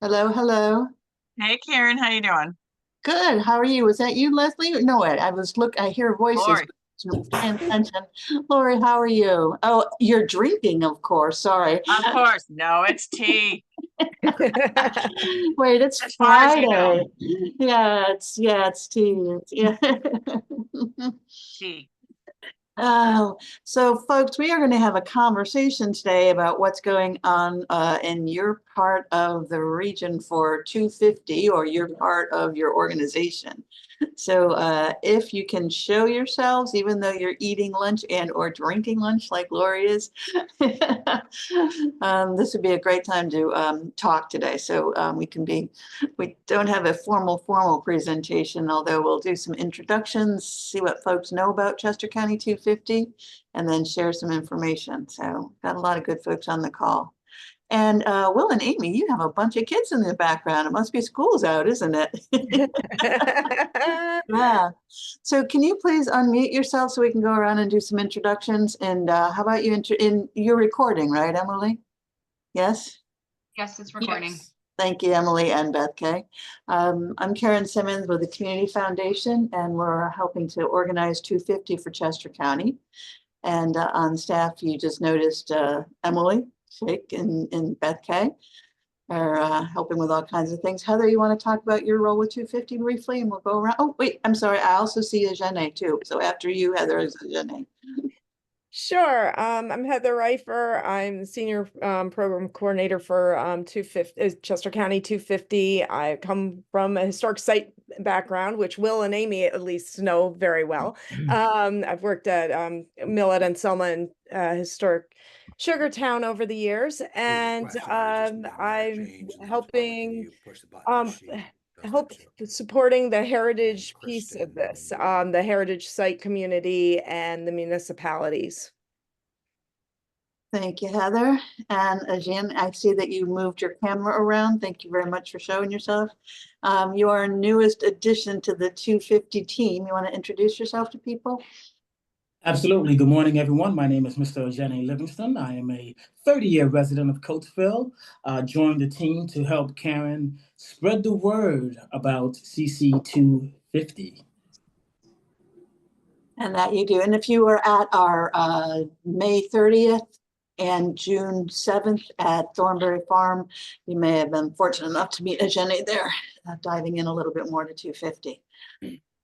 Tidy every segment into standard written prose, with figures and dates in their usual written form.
Hello, hello. Hey Karen, how you doing? Good. How are you? Was that you, Leslie? No, I hear voices, Lori. but I wasn't paying attention. Lori, how are you? Oh, you're drinking, of course. Sorry. Of course. No, it's tea. Wait, it's As far as you know, Friday. Yeah, it's tea. Yeah. tea. Oh, so folks, we are going to have a conversation today about what's going on in your part of the region for 250 or your part of your organization. So if you can show yourselves, even though you're eating lunch and or drinking lunch like Lori is, this would be a great time to talk today. So we don't have a formal presentation, although we'll do some introductions, see what folks know about Chester County 250, and then share some information. So got a lot of good folks on the call. And Will and Amy, you have a bunch of kids in the background. It must be school's out, isn't it? Yeah. So can you please unmute yourself so we can go around and do some introductions? And how about you in your recording, right, Emily? Yes? Yes, it's recording. Yes. Thank you, Emily and Beth Kay. I'm Karen Simmons with the Community Foundation, and we're helping to organize 250 for Chester County. And on staff, you just noticed Emily Shake and Beth Kay are helping with all kinds of things. Heather, you want to talk about your role with 250 briefly, and we'll go around. Oh, wait, I'm sorry. I also see a Jenny too. So after you, Heather, is a Jenny. Sure. I'm Heather Reifer. I'm the Senior Program Coordinator for 250, Chester County 250. I come from a historic site background, which Will and Amy at least know very well. I've worked at Millet and Selma and historic Sugartown over the years, and I'm helping help supporting the heritage piece of this, the heritage site community and the municipalities. Thank you, Heather. And again, I see that you moved your camera around. Thank you very much for showing yourself. You are our newest addition to the 250 team. You want to introduce yourself to people? Absolutely. Good morning, everyone. My name is Mr. Jenny Livingston. I am a 30-year resident of Coatesville. Joined the team to help Karen spread the word about CC250. And that you do. And if you were at our May 30th and June 7th at Thornberry Farm, you may have been fortunate enough to meet Jenny there, diving in a little bit more to 250.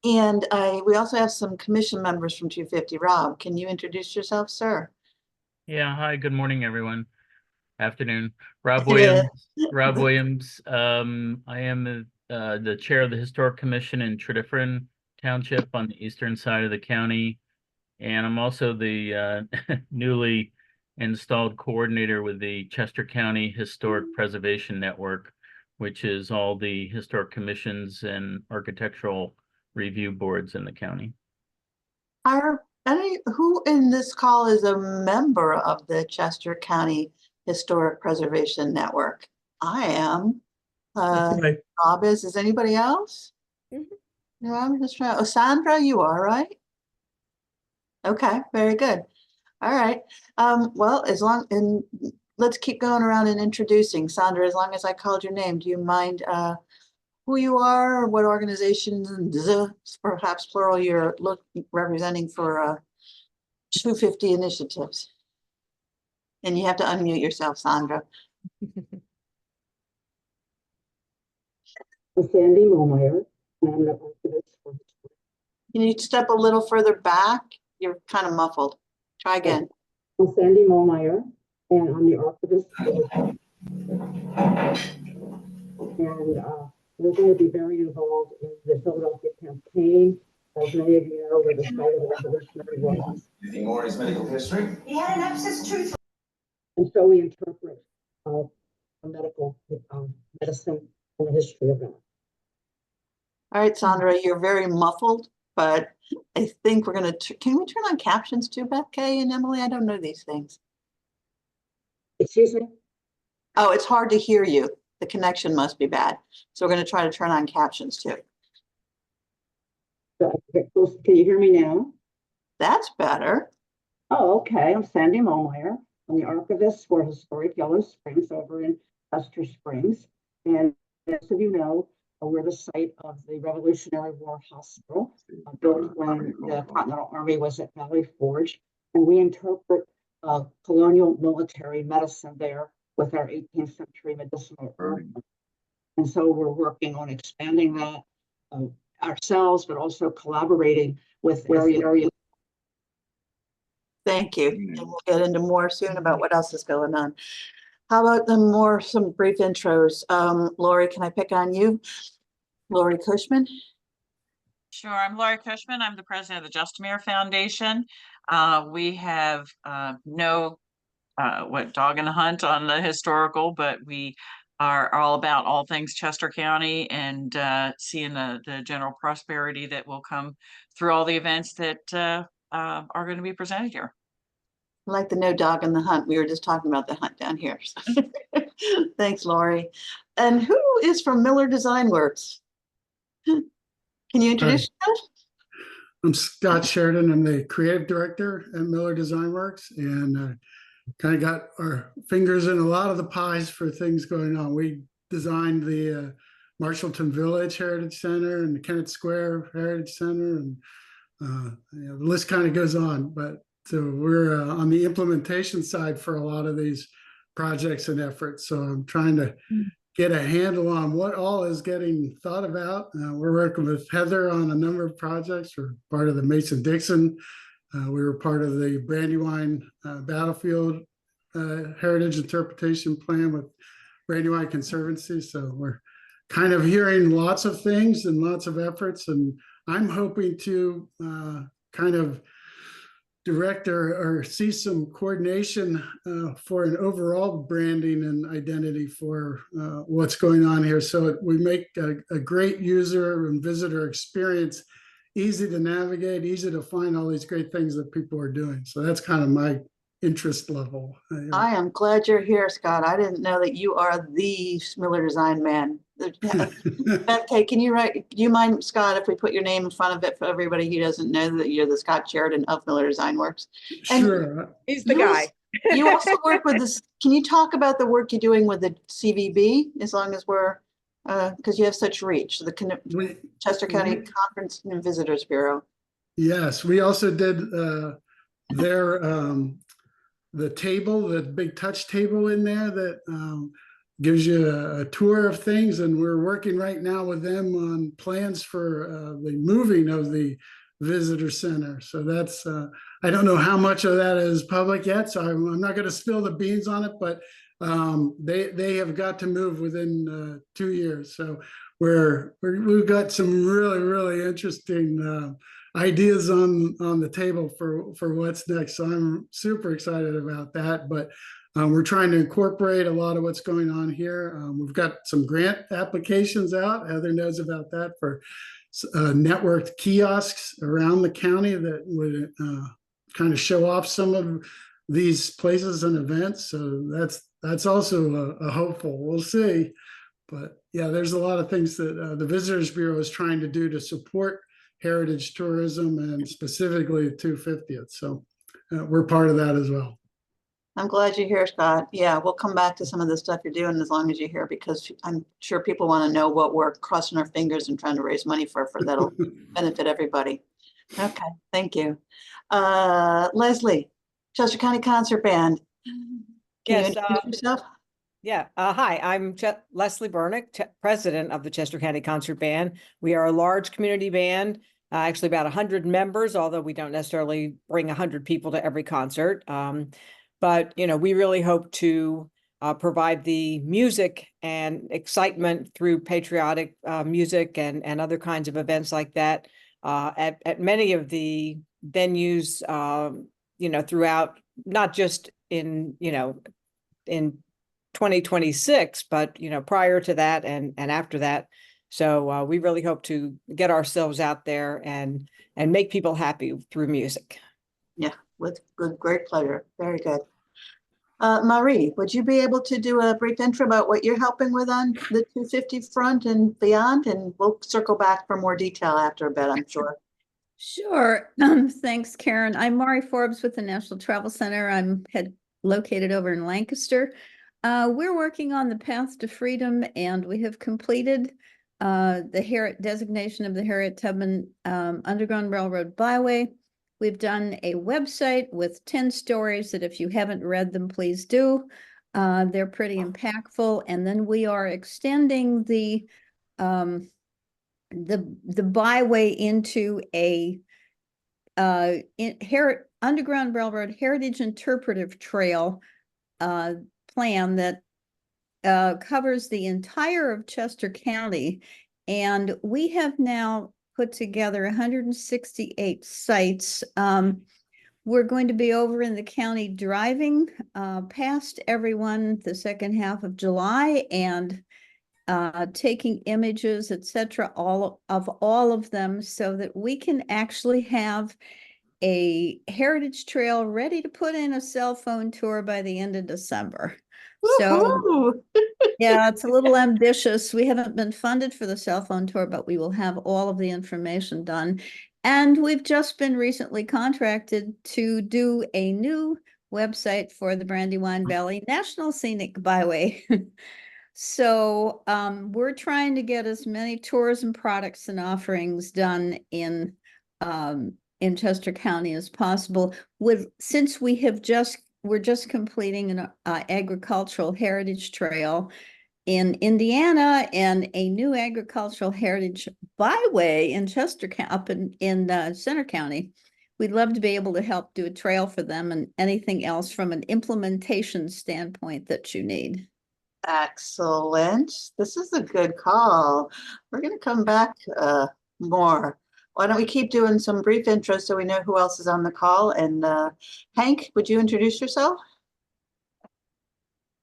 And we also have some commission members from 250. Rob, can you introduce yourself, sir? Yeah, hi, good morning, everyone. Afternoon. Rob Williams. Rob Williams. I am the chair of the Historic Commission in Tredyffrin Township on the eastern side of the county. And I'm also the newly installed coordinator with the Chester County Historic Preservation Network, which is all the historic commissions and architectural review boards in the county. Who in this call is a member of the Chester County Historic Preservation Network? I am. Right. Rob is anybody else? No, I'm just trying. Oh, Sandra, you are, right? Okay, very good. All right. Well, let's keep going around and introducing. Sandra, as long as I called your name, do you mind who you are, or what organizations, perhaps plural, you're representing for 250 initiatives? And you have to unmute yourself, Sandra. I'm Sandy Momeyer, and I'm the archivist for. Can you step a little further back? You're kind of muffled. Try again. I'm Sandy Momeyer, and I'm the archivist and we're going to be very involved in the Philadelphia campaign. As many of you know, we're the site of the Revolutionary War. Anything more is medical history? He had an abscess tooth. And so we interpret medical medicine and the history of that. All right, Sandra, you're very muffled, but I think we're going to, can we turn on captions too, Beth Kay and Emily? I don't know these things. Excuse me? Oh, it's hard to hear you. The connection must be bad. So we're going to try to turn on captions too. So, can you hear me now? That's better. Oh, okay. I'm Sandy Momeyer. I'm the archivist for Historic Yellow Springs over in Chester Springs. And as of you know, we're the site of the Revolutionary War Hospital, built when the Continental Army was at Valley Forge. And we interpret colonial military medicine there with our 18th century medicinal herbs. And so we're working on expanding that ourselves, but also collaborating with various. Thank you. And we'll get into more soon about what else is going on. How about some brief intros? Lori, can I pick on you? Lori Cushman? Sure, I'm Lori Cushman. I'm the president of the Justamere Foundation. We have no dog in the hunt on the historical, but we are all about all things Chester County and seeing the general prosperity that will come through all the events that are going to be presented here. I like the no dog in the hunt. We were just talking about the hunt down here. So. Thanks, Lori. And who is from Miller Design Works? Can you introduce yourself? I'm Scott Sheridan. I'm the creative director at Miller Design Works, and kind of got our fingers in a lot of the pies for things going on. We designed the Marshallton Village Heritage Center and the Kennett Square Heritage Center, and the list kind of goes on. But so we're on the implementation side for a lot of these projects and efforts. So I'm trying to get a handle on what all is getting thought about. We're working with Heather on a number of projects. We're part of the Mason-Dixon. We were part of the Brandywine Battlefield Heritage Interpretation Plan with Brandywine Conservancy. So we're kind of hearing lots of things and lots of efforts. And I'm hoping to kind of direct or see some coordination for an overall branding and identity for what's going on here. So we make a great user and visitor experience, easy to navigate, easy to find all these great things that people are doing. So that's kind of my interest level. I am glad you're here, Scott. I didn't know that you are the Miller Design man. Okay, can you mind, Scott, if we put your name in front of it for everybody who doesn't know that you're the Scott Sheridan of Miller Design Works? And sure. He's the guy. You also work with this. Can you talk about the work you're doing with the CVB, as long as we're, because you have such reach, the Chester County Conference and Visitors Bureau. Yes, we also did their the table, the big touch table in there that gives you a tour of things, and we're working right now with them on plans for the moving of the visitor center. So that's I don't know how much of that is public yet, so I'm not going to spill the beans on it, but they have got to move within 2 years. So we've got some really interesting ideas on the table for what's next. So I'm super excited about that. But we're trying to incorporate a lot of what's going on here. We've got some grant applications out. Heather knows about that, for networked kiosks around the county that would kind of show off some of these places and events. So that's also a hopeful. We'll see. But yeah, there's a lot of things that the Visitors Bureau is trying to do to support heritage tourism, and specifically the 250th. So we're part of that as well. I'm glad you're here, Scott. Yeah, we'll come back to some of the stuff you're doing as long as you're here, because I'm sure people want to know what we're crossing our fingers and trying to raise money for that'll benefit everybody. Okay, thank you. Leslie, Chester County Concert Band. Can you introduce yourself? Yeah. Hi, I'm Leslie Burnick, president of the Chester County Concert Band. We are a large community band, actually about 100 members, although we don't necessarily bring 100 people to every concert. But, we really hope to provide the music and excitement through patriotic music and other kinds of events like that at many of the venues, throughout, not just in 2026, but prior to that and after that. So we really hope to get ourselves out there and make people happy through music. Yeah, with great pleasure. Very good. Marie, would you be able to do a brief intro about what you're helping with on the 250 front and beyond? And we'll circle back for more detail after a bit, I'm sure. Sure. Thanks, Karen. I'm Mari Forbes with the National Travel Center. I'm located over in Lancaster. We're working on the Path to Freedom, and we have completed the designation of the Harriet Tubman Underground Railroad Byway. We've done a website with 10 stories that if you haven't read them, please do. They're pretty impactful. And then we are extending the byway into a Underground Railroad Heritage Interpretive Trail plan that covers the entire of Chester County. And we have now put together 168 sites. We're going to be over in the county driving past everyone the second half of July and taking images, etc., all of them, so that we can actually have a heritage trail ready to put in a cell phone tour by the end of December. So yeah, it's a little ambitious. We haven't been funded for the cell phone tour, but we will have all of the information done. And we've just been recently contracted to do a new website for the Brandywine Valley National Scenic Byway. So we're trying to get as many tourism products and offerings done in Chester County as possible. Since we're just completing an agricultural heritage trail in Indiana and a new agricultural heritage byway in Chester, up in Center County. We'd love to be able to help do a trail for them and anything else from an implementation standpoint that you need. Excellent. This is a good call. We're going to come back more. Why don't we keep doing some brief intros so we know who else is on the call? And Hank, would you introduce yourself?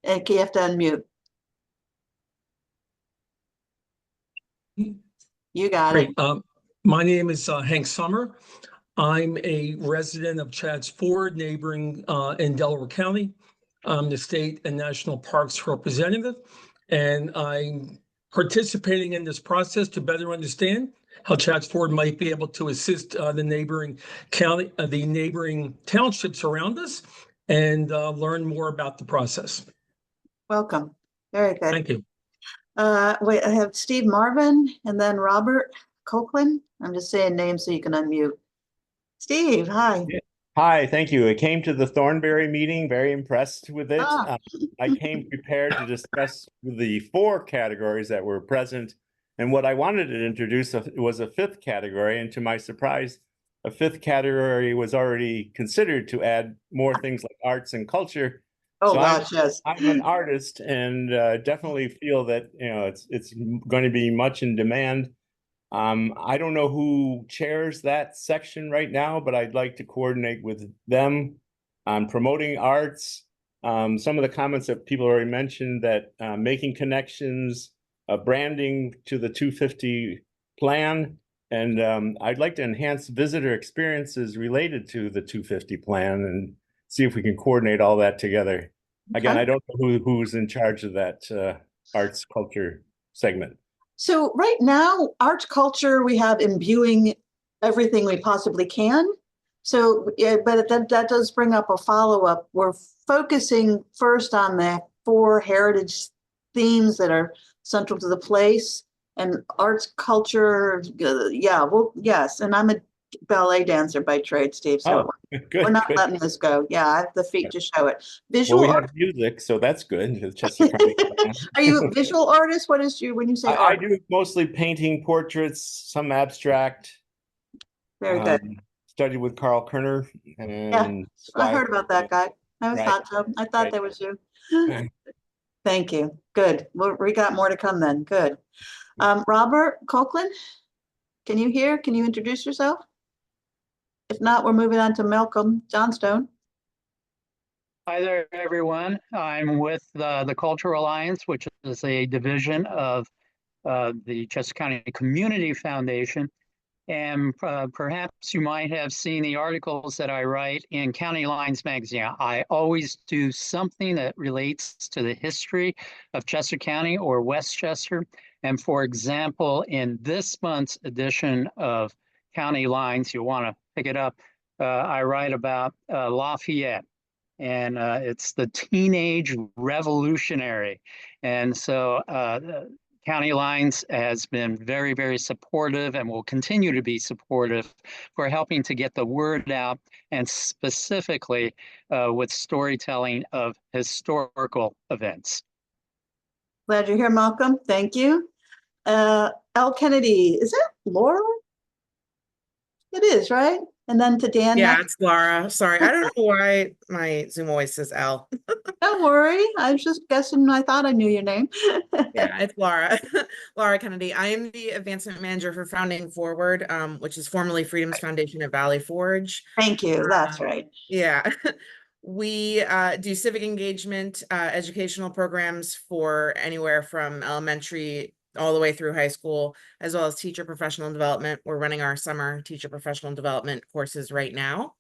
And you have to unmute. You got it. Great. My name is Hank Summer. I'm a resident of Chadds Ford, neighboring in Delaware County. I'm the state and national parks representative, and I'm participating in this process to better understand how Chadds Ford might be able to assist the neighboring county, the neighboring townships around us, and learn more about the process. Welcome. Very good. Thank you. Wait, I have Steve Marvin and then Robert Copeland. I'm just saying names so you can unmute. Steve, hi. Yeah. Hi, thank you. I came to the Thornberry meeting, very impressed with it. I came prepared to discuss the 4 categories that were present. And what I wanted to introduce was a 5th category. And to my surprise, a 5th category was already considered to add more things like arts and culture. Oh, so gosh, yes. I'm an artist and definitely feel that it's going to be much in demand. I don't know who chairs that section right now, but I'd like to coordinate with them on promoting arts. Some of the comments that people already mentioned, that making connections, branding to the 250 plan, and I'd like to enhance visitor experiences related to the 250 plan and see if we can coordinate all that together. Again, Okay. I don't know who's in charge of that arts culture segment. So right now, art culture, we have imbuing everything we possibly can. So, yeah, but that does bring up a follow-up. We're focusing first on the 4 heritage themes that are central to the place, and arts culture. Yeah, well, yes. And I'm a ballet dancer by trade, Steve. So we're not letting this go. Yeah, I have the feet to show it. Visual. Well, we have music, so that's good. Chester County. Are you a visual artist? What is when you say I art? do mostly painting, portraits, some abstract. Very good. Studied with Carl Kerner. And I heard about that guy. I thought so. I thought that was you. Thank you. Good. Well, we got more to come then. Good. Robert Copeland, can you hear? Can you introduce yourself? If not, we're moving on to Malcolm Johnstone. Hi there, everyone. I'm with the Cultural Alliance, which is a division of the Chester County Community Foundation. And perhaps you might have seen the articles that I write in County Lines magazine. I always do something that relates to the history of Chester County or Westchester. And for example, in this month's edition of County Lines, you'll want to pick it up. I write about Lafayette. and it's the Teenage Revolutionary. And so County Lines has been very, very supportive and will continue to be supportive for helping to get the word out, and specifically with storytelling of historical events. Glad you're here, Malcolm. Thank you. L. Kennedy, is that Laura? It is, right? And then to Dan. Yeah, next. it's Laura. Sorry, I don't know why my Zoom always says L. Don't worry. I was just guessing. I thought I knew your name. Yeah, it's Laura. Laura Kennedy. I am the advancement manager for Founding Forward, which is formerly Freedom's Foundation at Valley Forge. Thank you. That's right. Yeah. We do civic engagement, educational programs for anywhere from elementary all the way through high school, as well as teacher professional development. We're running our summer teacher professional development courses right now.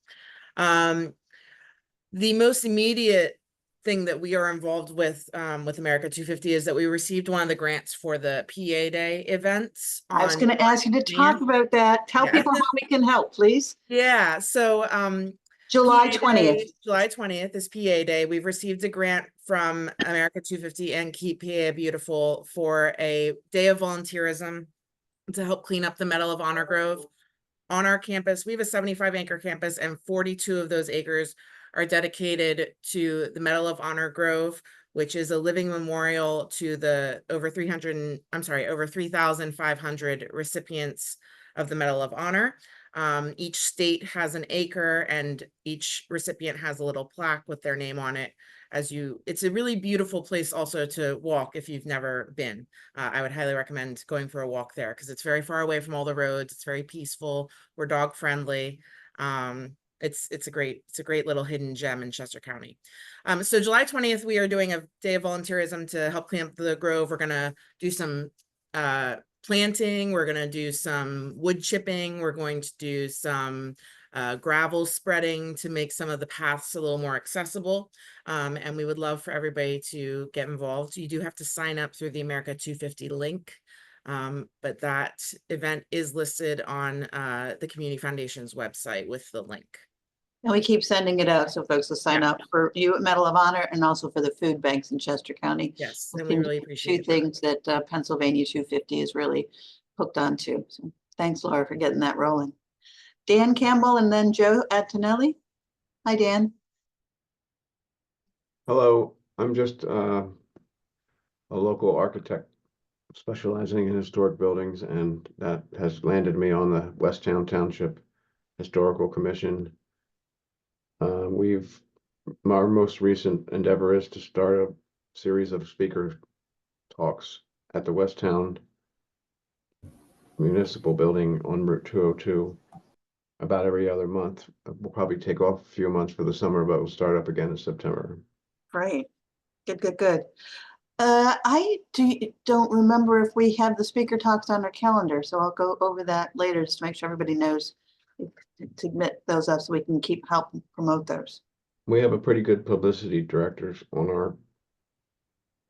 The most immediate thing that we are involved with America 250 is that we received one of the grants for the PA Day events. I was going to ask you to talk about that. Tell people how we can help, please. Yeah. So July 20th. July 20th is PA Day. We've received a grant from America 250 and Keep PA Beautiful for a day of volunteerism to help clean up the Medal of Honor Grove on our campus. We have a 75-acre campus, and 42 of those acres are dedicated to the Medal of Honor Grove, which is a living memorial to the over 3,500 recipients of the Medal of Honor. Each state has an acre, and each recipient has a little plaque with their name on it. It's a really beautiful place also to walk if you've never been. I would highly recommend going for a walk there because it's very far away from all the roads. It's very peaceful. We're dog friendly. It's a great little hidden gem in Chester County. So July 20th, we are doing a day of volunteerism to help clean up the Grove. We're gonna do some planting. We're gonna do some wood chipping. We're going to do some gravel spreading to make some of the paths a little more accessible. And we would love for everybody to get involved. You do have to sign up through the America 250 link. But that event is listed on the Community Foundation's website with the link. And we keep sending it out so folks will sign up for you at Medal of Honor and also for the food banks in Chester County. Yes, and we really appreciate two things that Pennsylvania 250 is really hooked onto. So thanks, Laura, for getting that rolling. Dan Campbell and then Joe Antonelli. Hi, Dan. Hello, I'm just a local architect specializing in historic buildings, and that has landed me on the Westtown Township Historical Commission. Our most recent endeavor is to start a series of speaker talks at the Westtown Municipal Building on Route 202 about every other month. We'll probably take off a few months for the summer, but we'll start up again in September. Great. Good. I don't remember if we have the speaker talks on our calendar, so I'll go over that later just to make sure everybody knows to submit those up so we can keep helping promote those. We have a pretty good publicity director on our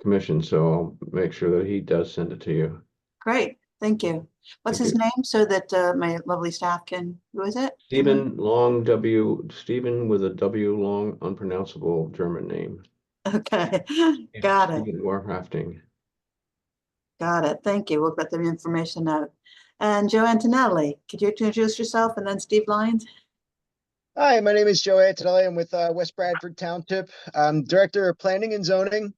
commission, so I'll make sure that he does send it to you. Great, thank you. What's his name so that my lovely staff can, who is it? Stephen with a W, long, unpronounceable German name. Okay, got it. Warcrafting. Got it, thank you. We'll get the information out. And Joe Antonelli, could you introduce yourself, and then Steve Lyons? Hi, my name is Joe Antonelli. I'm with West Bradford Township. I'm Director of Planning and Zoning.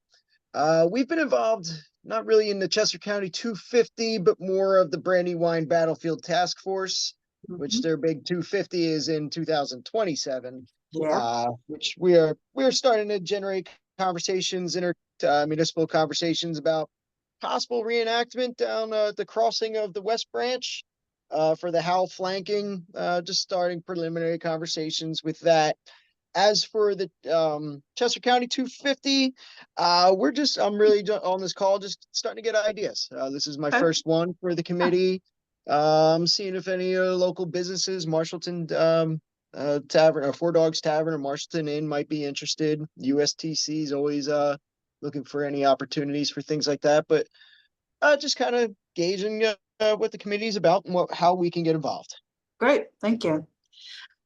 We've been involved not really in the Chester County 250, but more of the Brandywine Battlefield Task Force, which their big 250 is in 2027. Yeah. Which we're starting to generate conversations, municipal conversations about possible reenactment down the crossing of the West Branch for the Howell flanking. Just starting preliminary conversations with that. As for the Chester County 250, I'm really on this call just starting to get ideas. This is my first one for the committee. I'm seeing if any local businesses, Marshallton Tavern or Four Dogs Tavern or Marshallton Inn might be interested. USTC is always looking for any opportunities for things like that. But just kind of gauging what the committee is about and how we can get involved. Great, thank you.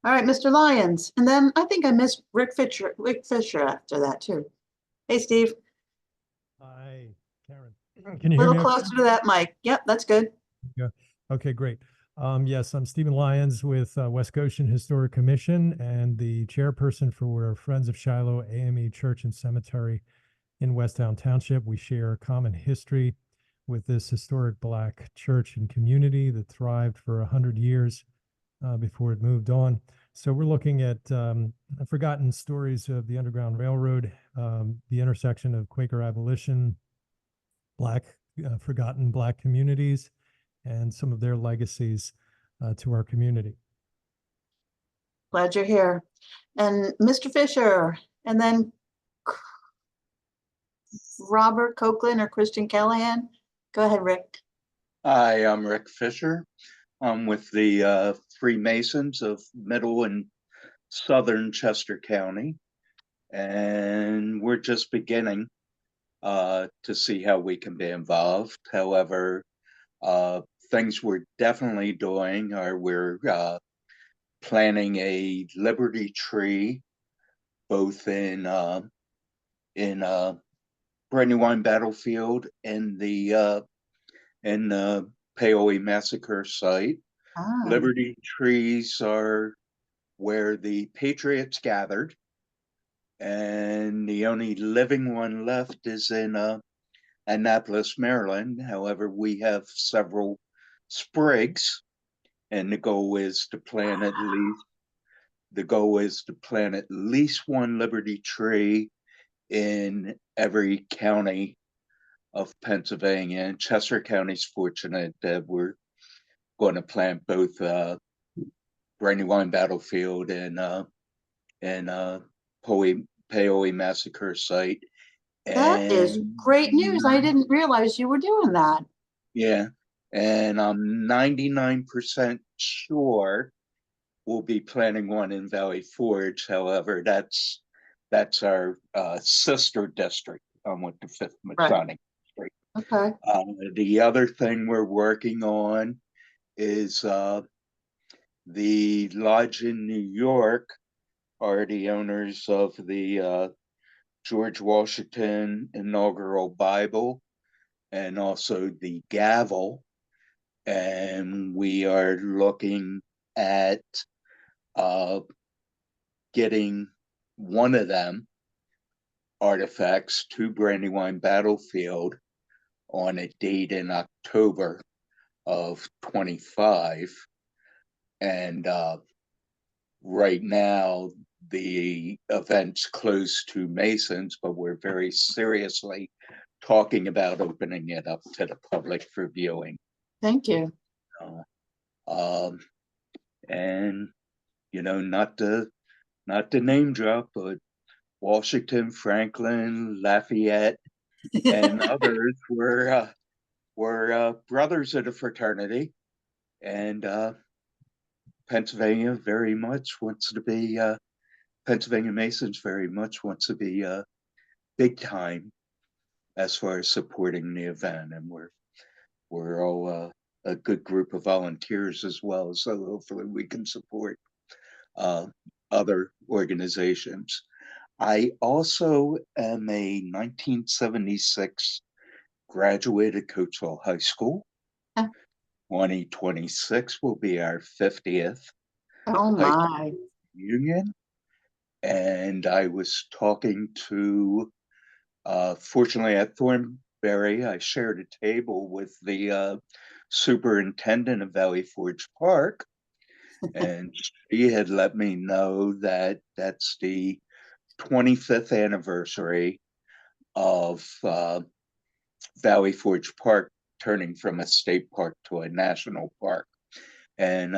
All right, Mr. Lyons, and then I think I missed Rick Fisher after that too. Hey, Steve, Hi, Karen. a Can you hear little me? closer to that mic. Yep, that's good. Yeah. Okay, great. Yes, I'm Stephen Lyons with West Goshen Historic Commission and the chairperson for Friends of Shiloh AME Church and Cemetery in Westtown Township. We share a common history with this historic Black church and community that thrived for 100 years before it moved on. So we're looking at forgotten stories of the Underground Railroad, the intersection of Quaker abolition, forgotten Black communities, and some of their legacies to our community. Glad you're here. And Mr. Fisher, and then Robert Copeland or Christian Callahan. Go ahead, Rick. Hi, I'm Rick Fisher. I'm with the Freemasons of Middle and Southern Chester County. And we're just beginning to see how we can be involved. However, things we're definitely doing are we're planting a Liberty tree, both in Brandywine Battlefield and the Paoli Massacre site. Liberty trees are where the Patriots gathered, and the only living one left is in Annapolis, Maryland. However, we have several sprigs, and the goal is to plant at least one Liberty tree in every county of Pennsylvania. And Chester County's fortunate that we're going to plant both Brandywine Battlefield and Paoli Massacre site. That is great news. I didn't realize you were doing that. Yeah, and I'm 99% sure we'll be planning one in Valley Forge. However, that's our sister district with the 5th Masonic District. Okay. The other thing we're working on is the lodge in New York are the owners of the George Washington inaugural Bible and also the gavel. And we are looking at getting one of them artifacts to Brandywine Battlefield on a date in October of 25. And right now, the event's closed to Masons, but we're very seriously talking about opening it up to the public for viewing. Thank you. And not to name drop, but Washington, Franklin, Lafayette, and others were brothers of the fraternity, and Pennsylvania very much wants to be Pennsylvania Masons very much wants to be big time as far as supporting the event, and we're all a good group of volunteers as well. So hopefully we can support other organizations. I also am a 1976 graduate at Coatesville High School. 2026 will be our 50th. Oh my. Union. And I was talking to, fortunately at Thornberry, I shared a table with the superintendent of Valley Forge Park. And she had let me know that that's the 25th anniversary of Valley Forge Park turning from a state park to a national park. And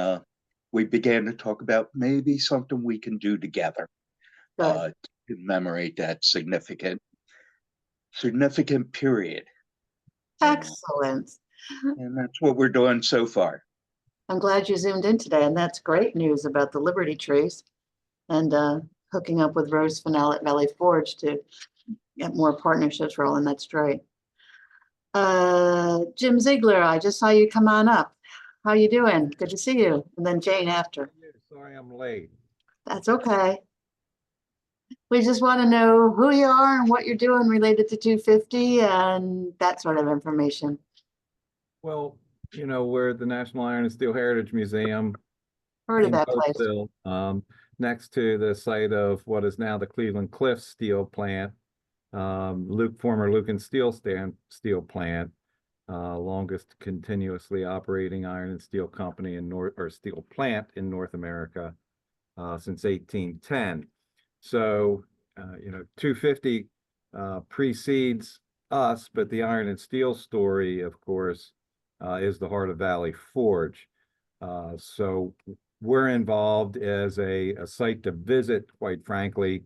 we began to talk about maybe something we can do together to commemorate that significant period. Excellent. And that's what we're doing so far. I'm glad you zoomed in today, and that's great news about the Liberty trees and hooking up with Rose Fennell at Valley Forge to get more partnerships rolling. That's great. Jim Ziegler, I just saw you come on up. How you doing? Good to see you. And then Jane after. Sorry I'm late. That's okay. We just want to know who you are and what you're doing related to 250 and that sort of information. Well, we're the National Iron and Steel Heritage Museum Heard of in that place. Coatesville, next to the site of what is now the Cleveland Cliffs steel plant, former Lucan steel plant, longest continuously operating iron and steel company steel plant in North America since 1810. So, 250 precedes us, but the iron and steel story, of course, is the Heart of Valley Forge. So we're involved as a site to visit, quite frankly,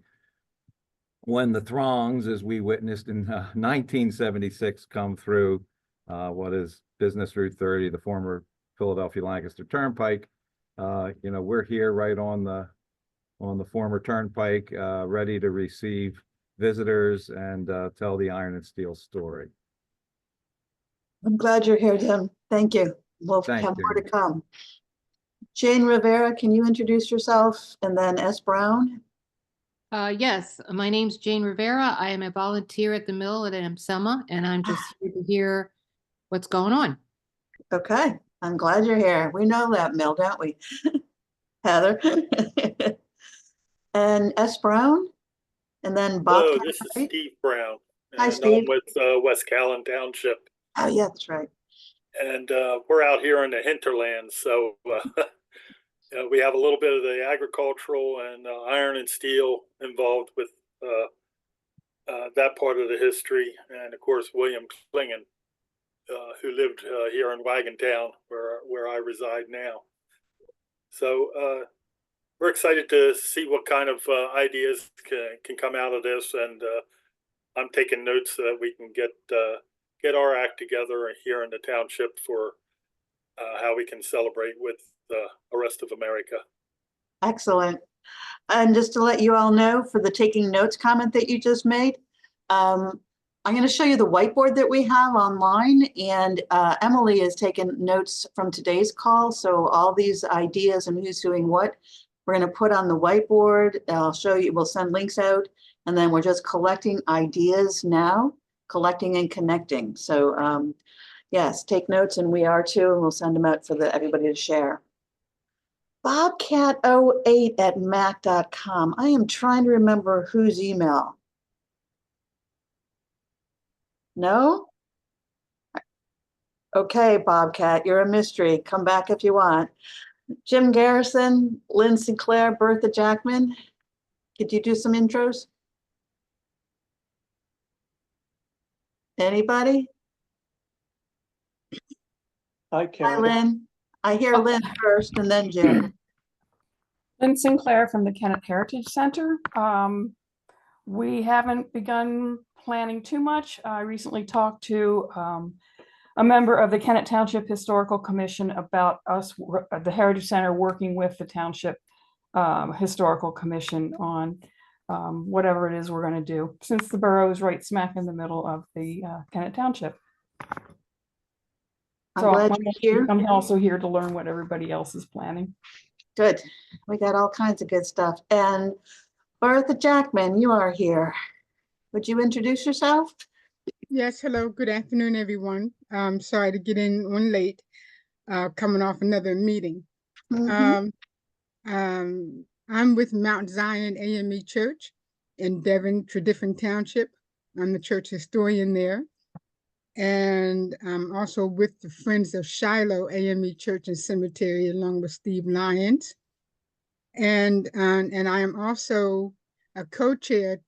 when the throngs, as we witnessed in 1976, come through what is Business Route 30, the former Philadelphia Lancaster Turnpike. We're here right on the former turnpike, ready to receive visitors and tell the iron and steel story. I'm glad you're here, Tim. Thank you. We'll have more to come. Jane Rivera, can you introduce yourself? And then S. Brown? Yes, my name's Jane Rivera. I am a volunteer at the mill at Selma, and I'm just here to hear what's going on. Okay, I'm glad you're here. We know that mill, don't we? Heather. And S. Brown? And then Bob. Hello, this is Steve Brown. Hi, Steve. I'm with West Callan Township. Oh, yeah, that's right. And we're out here in the hinterlands, so we have a little bit of the agricultural and iron and steel involved with that part of the history. And of course, William Klingen, who lived here in Wagon Town, where I reside now. So we're excited to see what kind of ideas can come out of this, and I'm taking notes so that we can get our act together here in the township for how we can celebrate with the rest of America. Excellent. And just to let you all know, for the taking notes comment that you just made, I'm going to show you the whiteboard that we have online, and Emily has taken notes from today's call. So all these ideas and who's doing what, we're going to put on the whiteboard. I'll show you, we'll send links out, and then we're just collecting ideas now, collecting and connecting. So yes, take notes, and we are too, and we'll send them out for everybody to share. Bobcat08@mac.com. I am trying to remember whose email. No? Okay, Bobcat, you're a mystery. Come back if you want. Jim Garrison, Lynn Sinclair, Bertha Jackman. Could you do some intros? Anybody? Hi, Karen. Hi, Lynn. I hear Lynn first and then Jim. Lynn Sinclair from the Kennett Heritage Center. We haven't begun planning too much. I recently talked to a member of the Kennett Township Historical Commission about us, the Heritage Center, working with the Township Historical Commission on whatever it is we're going to do, since the borough is right smack in the middle of the Kennett Township. So I'm also here to learn what everybody else is planning. Good. We got all kinds of good stuff. And Bertha Jackman, you are here. Would you introduce yourself? Yes, hello. Good afternoon, everyone. I'm sorry to get in on late, coming off another meeting. I'm with Mount Zion AME Church in Tredyffrin Township. I'm the church historian there. And I'm also with the Friends of Shiloh AME Church and Cemetery, along with Steve Lyons. And I am also a co-chair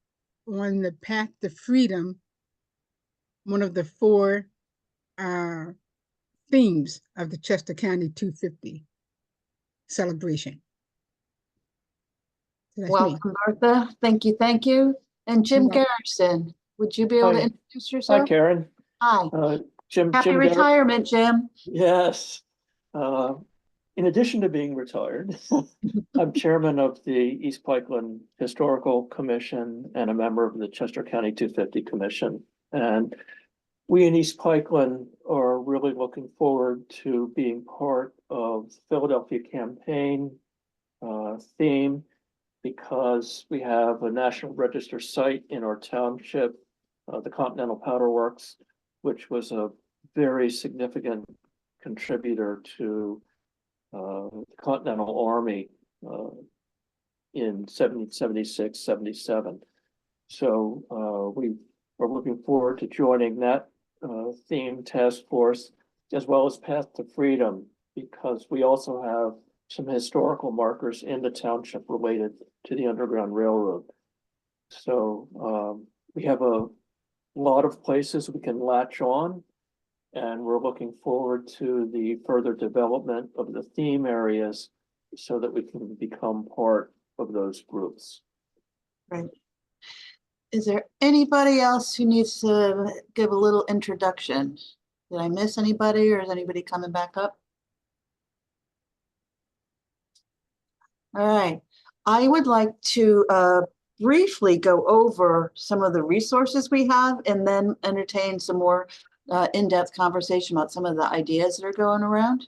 on the Path to Freedom, one of the 4 themes of the Chester County 250 celebration. So welcome, Bertha. Thank you. Thank you. And Jim Garrison, would you be able to introduce yourself? Hi, Karen. Hi. Jim. Happy retirement, Jim. Yes. In addition to being retired, I'm chairman of the East Pikeland Historical Commission and a member of the Chester County 250 Commission. And we in East Pikeland are really looking forward to being part of the Philadelphia campaign theme because we have a National Register site in our township, the Continental Powder Works, which was a very significant contributor to the Continental Army in 1776, 77. So we are looking forward to joining that theme task force, as well as Path to Freedom, because we also have some historical markers in the township related to the Underground Railroad. So we have a lot of places we can latch on, and we're looking forward to the further development of the theme areas so that we can become part of those groups. Right. Is there anybody else who needs to give a little introduction? Did I miss anybody, or is anybody coming back up? All right. I would like to briefly go over some of the resources we have and then entertain some more in-depth conversation about some of the ideas that are going around.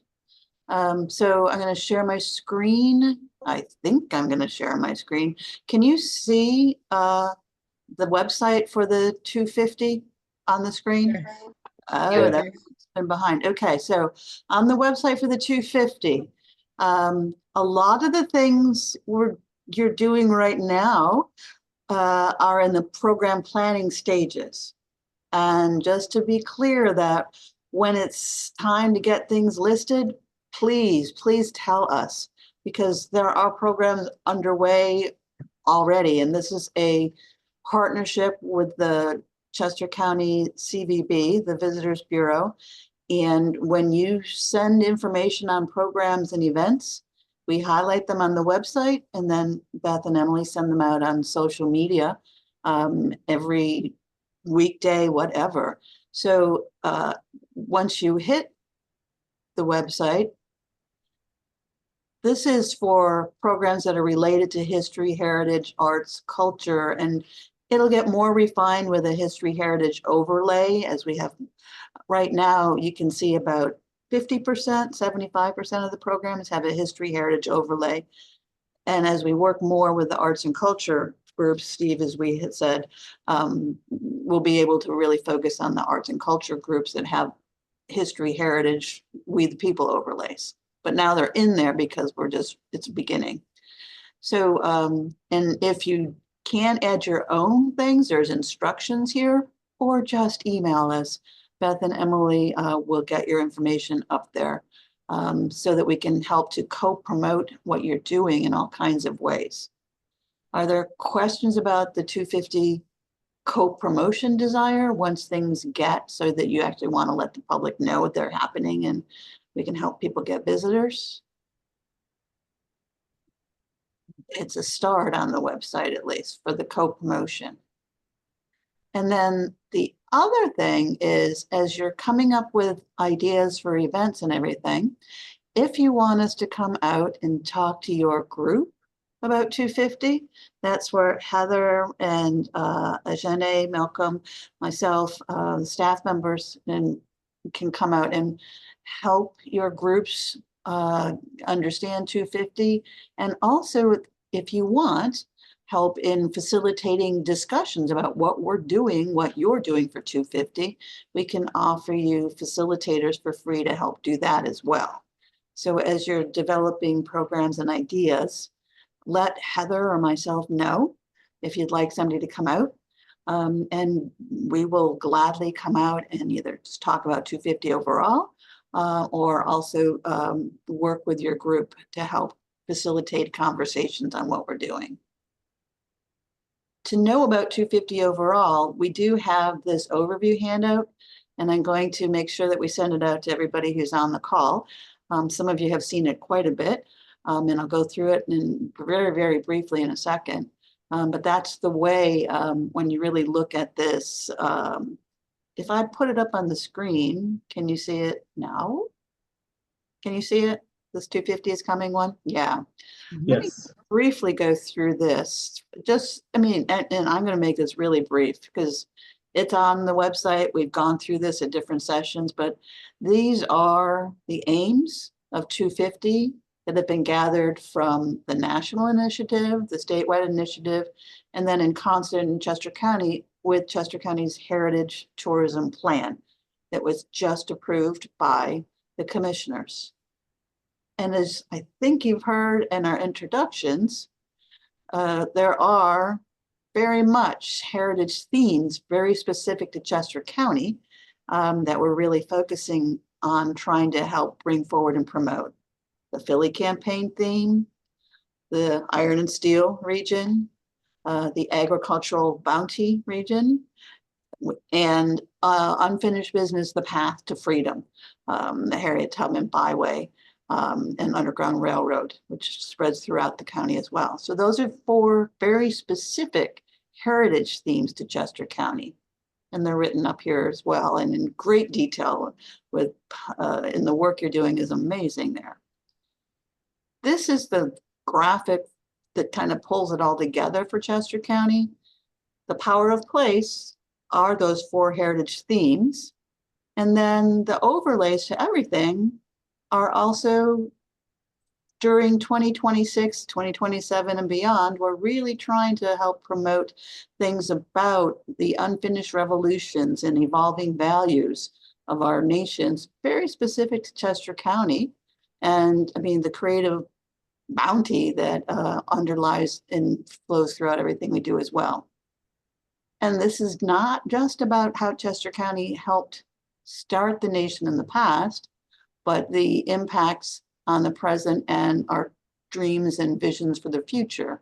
So I'm going to share my screen. I think I'm going to share my screen. Can you see the website for the 250 on the screen? Yes. Oh, Yes. that's been behind. Okay, so on the website for the 250, a lot of the things you're doing right now are in the program planning stages. And just to be clear that when it's time to get things listed, please tell us, because there are programs underway already. And this is a partnership with the Chester County CVB, the Visitors Bureau. And when you send information on programs and events, we highlight them on the website, and then Beth and Emily send them out on social media every weekday, whatever. So once you hit the website, this is for programs that are related to history, heritage, arts, culture, and it'll get more refined with a history heritage overlay. As we have right now, you can see about 50%, 75% of the programs have a history heritage overlay. And as we work more with the arts and culture groups, Steve, as we had said, we'll be able to really focus on the arts and culture groups that have history, heritage, we the people overlays. But now they're in there because it's a beginning. So, and if you can add your own things, there's instructions here, or just email us. Beth and Emily will get your information up there so that we can help to co-promote what you're doing in all kinds of ways. Are there questions about the 250 co-promotion desire once things get so that you actually want to let the public know they're happening and we can help people get visitors? It's a start on the website, at least for the co-promotion. And then the other thing is, as you're coming up with ideas for events and everything, if you want us to come out and talk to your group about 250, that's where Heather and Ajane, Malcolm, myself, the staff members can come out and help your groups understand 250. And also, if you want, help in facilitating discussions about what we're doing, what you're doing for 250. We can offer you facilitators for free to help do that as well. So as you're developing programs and ideas, let Heather or myself know if you'd like somebody to come out. And we will gladly come out and either just talk about 250 overall or also work with your group to help facilitate conversations on what we're doing. To know about 250 overall, we do have this overview handout, and I'm going to make sure that we send it out to everybody who's on the call. Some of you have seen it quite a bit, and I'll go through it in very, very briefly in a second. But that's the way when you really look at this. If I put it up on the screen, can you see it now? Can you see it? This 250 is coming one? Yeah. Yes. Let me briefly go through this. Just, I mean, and I'm going to make this really brief because it's on the website. We've gone through this at different sessions, but these are the aims of 250 that have been gathered from the national initiative, the statewide initiative, and then in concert in Chester County with Chester County's Heritage Tourism Plan that was just approved by the commissioners. And as I think you've heard in our introductions, there are very much heritage themes very specific to Chester County that we're really focusing on trying to help bring forward and promote. The Philly campaign theme, the iron and steel region, the agricultural bounty region, and unfinished business, the path to freedom, the Harriet Tubman Byway, and Underground Railroad, which spreads throughout the county as well. So those are 4 very specific heritage themes to Chester County. And they're written up here as well and in great detail with, in the work you're doing is amazing there. This is the graphic that kind of pulls it all together for Chester County. The power of place are those 4 heritage themes. And then the overlays to everything are also during 2026, 2027 and beyond. We're really trying to help promote things about the unfinished revolutions and evolving values of our nations, very specific to Chester County. And I mean, the creative bounty that underlies and flows throughout everything we do as well. And this is not just about how Chester County helped start the nation in the past, but the impacts on the present and our dreams and visions for the future,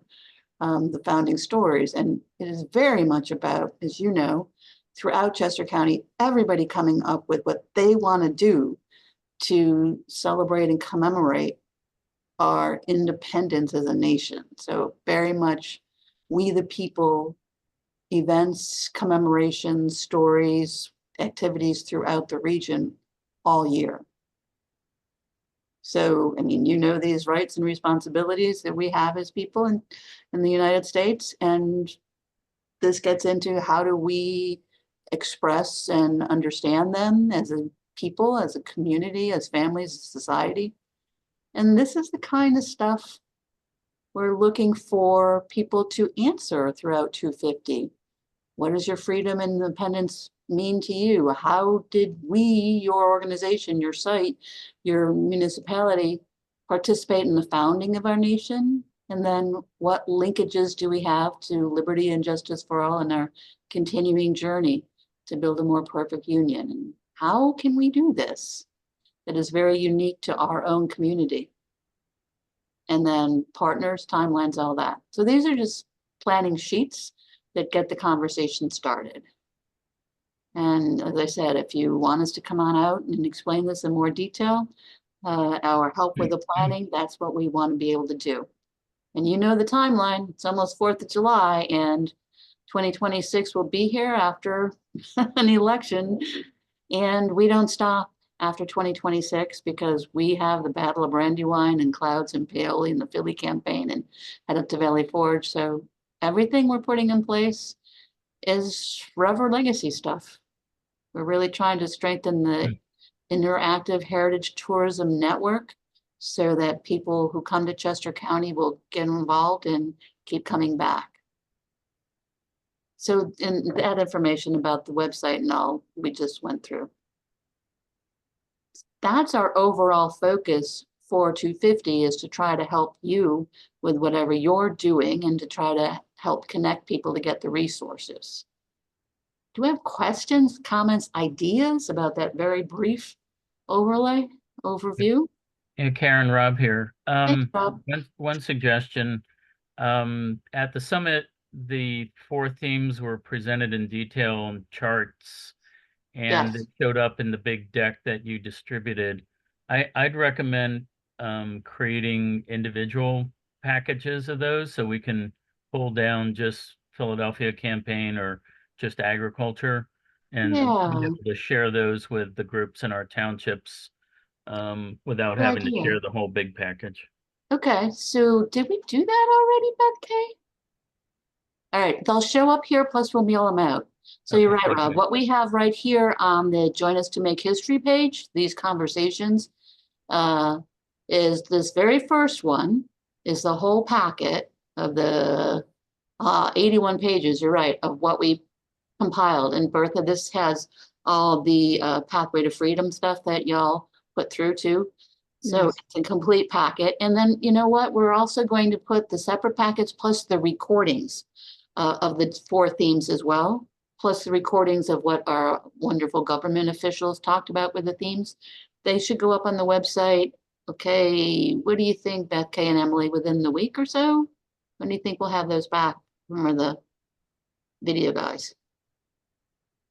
the founding stories. And it is very much about, as you know, throughout Chester County, everybody coming up with what they want to do to celebrate and commemorate our independence as a nation. So very much we the people, events, commemorations, stories, activities throughout the region all year. So, I mean, you know, these rights and responsibilities that we have as people in the United States, and this gets into how do we express and understand them as a people, as a community, as families, as society. And this is the kind of stuff we're looking for people to answer throughout 250. What does your freedom and independence mean to you? How did we, your organization, your site, your municipality, participate in the founding of our nation? And then what linkages do we have to liberty and justice for all in our continuing journey to build a more perfect union? And how can we do this that is very unique to our own community? And then partners, timelines, all that. So these are just planning sheets that get the conversation started. And as I said, if you want us to come on out and explain this in more detail, our help with the planning, that's what we want to be able to do. And you know the timeline, it's almost 4th of July and 2026 will be here after an election. And we don't stop after 2026 because we have the Battle of Brandywine and Clouds and Paoli and the Philly campaign and head up to Valley Forge. So everything we're putting in place is forever legacy stuff. We're really trying to strengthen the interactive heritage tourism network so that people who come to Chester County will get involved and keep coming back. So in that information about the website and all we just went through. That's our overall focus for 250 is to try to help you with whatever you're doing and to try to help connect people to get the resources. Do we have questions, comments, ideas about that very brief overview? Yeah, Karen, Rob here. Thanks, Rob. One suggestion. At the summit, the 4 themes were presented in detail on charts, and Yes. it showed up in the big deck that you distributed. I'd recommend creating individual packages of those so we can pull down just Philadelphia campaign or just agriculture and be able to share those with the groups in our townships without Good having to idea. share the whole big package. Okay, so did we do that already, Beth Kay? All right, they'll show up here, plus we'll mail them out. So you're right, Rob. What we have right here on the Join Us to Make History page, these conversations, is this very first one is the whole packet of the 81 pages, you're right, of what we compiled. And Bertha, this has all the Pathway to Freedom stuff that y'all put through too. So Yes. it's a complete packet. And then you know what? We're also going to put the separate packets plus the recordings of the 4 themes as well, plus the recordings of what our wonderful government officials talked about with the themes. They should go up on the website. Okay, what do you think, Beth, Kay, and Emily, within the week or so? When do you think we'll have those back from the video guys?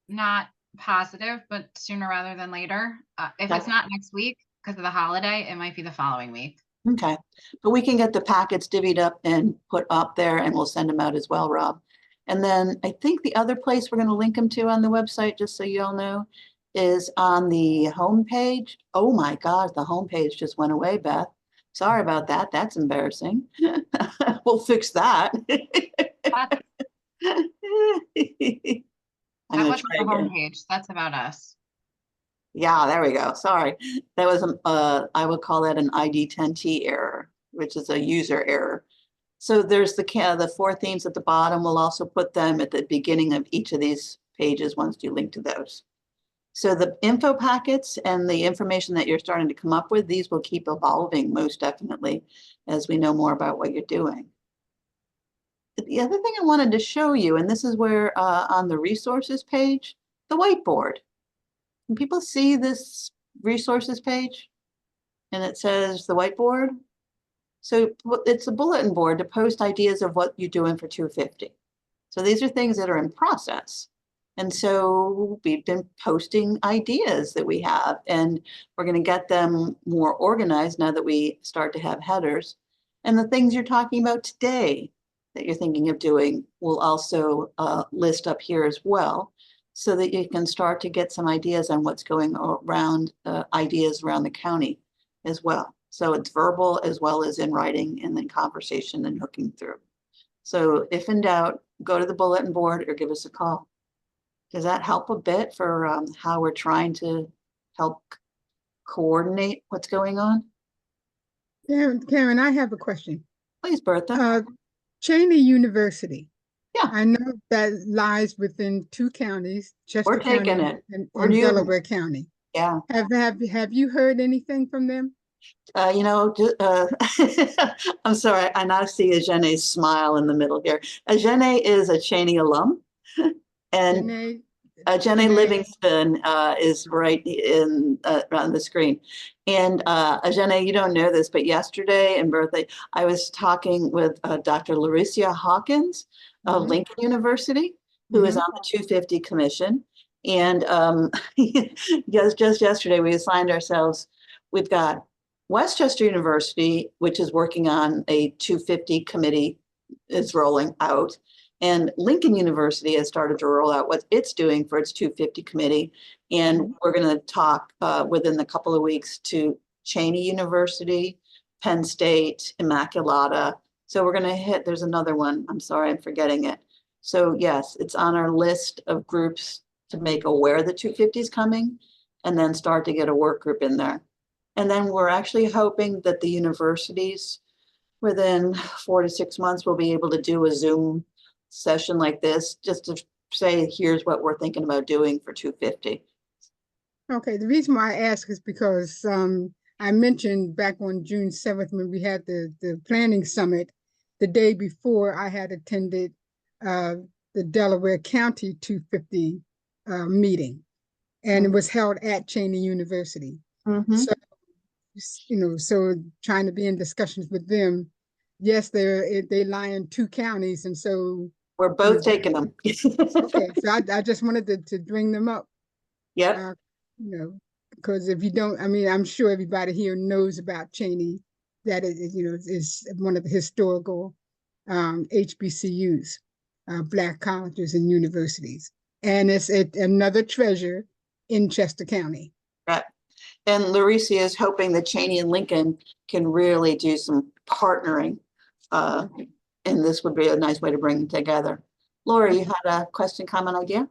Not positive, but sooner rather than later. If Okay. it's not next week because of the holiday, it might be the following week. Okay, but we can get the packets divvied up and put up there and we'll send them out as well, Rob. And then I think the other place we're going to link them to on the website, just so you all know, is on the homepage. Oh my God, the homepage just went away, Beth. Sorry about that. That's embarrassing. We'll fix that. That I'm gonna wasn't try the again. homepage. That's about us. Yeah, there we go. Sorry. That was, I would call that an ID10T error, which is a user error. So there's the 4 themes at the bottom. We'll also put them at the beginning of each of these pages once you link to those. So the info packets and the information that you're starting to come up with, these will keep evolving most definitely as we know more about what you're doing. The other thing I wanted to show you, and this is where on the resources page, the whiteboard. Can people see this resources page? And it says the whiteboard. So it's a bulletin board to post ideas of what you're doing for 250. So these are things that are in process. And so we've been posting ideas that we have, and we're going to get them more organized now that we start to have headers. And the things you're talking about today that you're thinking of doing will also list up here as well, so that you can start to get some ideas on what's going around, ideas around the county as well. So it's verbal as well as in writing, and then conversation and hooking through. So if in doubt, go to the bulletin board or give us a call. Does that help a bit for how we're trying to help coordinate what's going on? Karen, I have a question. Please, Bertha. Cheney University. Yeah. I know that lies within 2 counties, Chester We're taking County it. and We're new. Delaware County. Yeah. Have you heard anything from them? You know, I'm sorry, I now see Ajene's smile in the middle here. Ajene is a Cheney alum, and Ajene Livingston is right in on the screen. And Ajene, you don't know this, but yesterday and birthday, I was talking with Dr. Larissa Hawkins of Lincoln University, who is on the 250 Commission. And just yesterday, we assigned ourselves, we've got Westchester University, which is working on a 250 committee, is rolling out. And Lincoln University has started to roll out what it's doing for its 250 committee. And we're going to talk within a couple of weeks to Cheney University, Penn State, Immaculata. So we're going to hit, there's another one. I'm sorry, I'm forgetting it. So yes, it's on our list of groups to make aware the 250 is coming, and then start to get a work group in there. And then we're actually hoping that the universities within 4 to 6 months will be able to do a Zoom session like this, just to say, here's what we're thinking about doing for 250. Okay, the reason why I ask is because I mentioned back on June 7th when we had the planning summit, the day before I had attended the Delaware County 250 meeting, and it was held at Cheney University. So, you know, so trying to be in discussions with them. Yes, they lie in 2 counties, and so we're both taking them. Okay, so I just wanted to bring them up. Yep. You know, because if you don't, I mean, I'm sure everybody here knows about Cheney, that it, you know, is one of the historical HBCUs, Black colleges and universities, and it's another treasure in Chester County. Right. And Larissa is hoping that Cheney and Lincoln can really do some partnering. And this would be a nice way to bring them together. Laura, you had a question, comment, idea?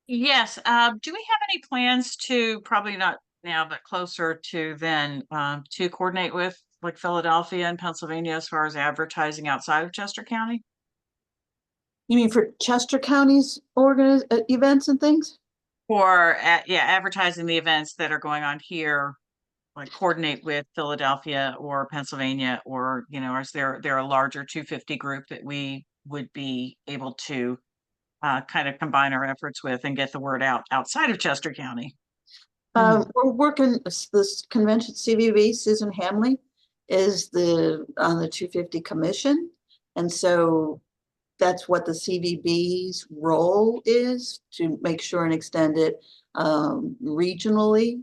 Yes. Do we have any plans to, probably not now, but closer to then, to coordinate with like Philadelphia and Pennsylvania as far as advertising outside of Chester County? You mean for Chester County's events and things? Or, yeah, advertising the events that are going on here, like coordinate with Philadelphia or Pennsylvania, or, you know, is there a larger 250 group that we would be able to kind of combine our efforts with and get the word out outside of Chester County? We're working this convention. CVB, Susan Hamley is on the 250 commission, and so that's what the CVB's role is, to make sure and extend it regionally,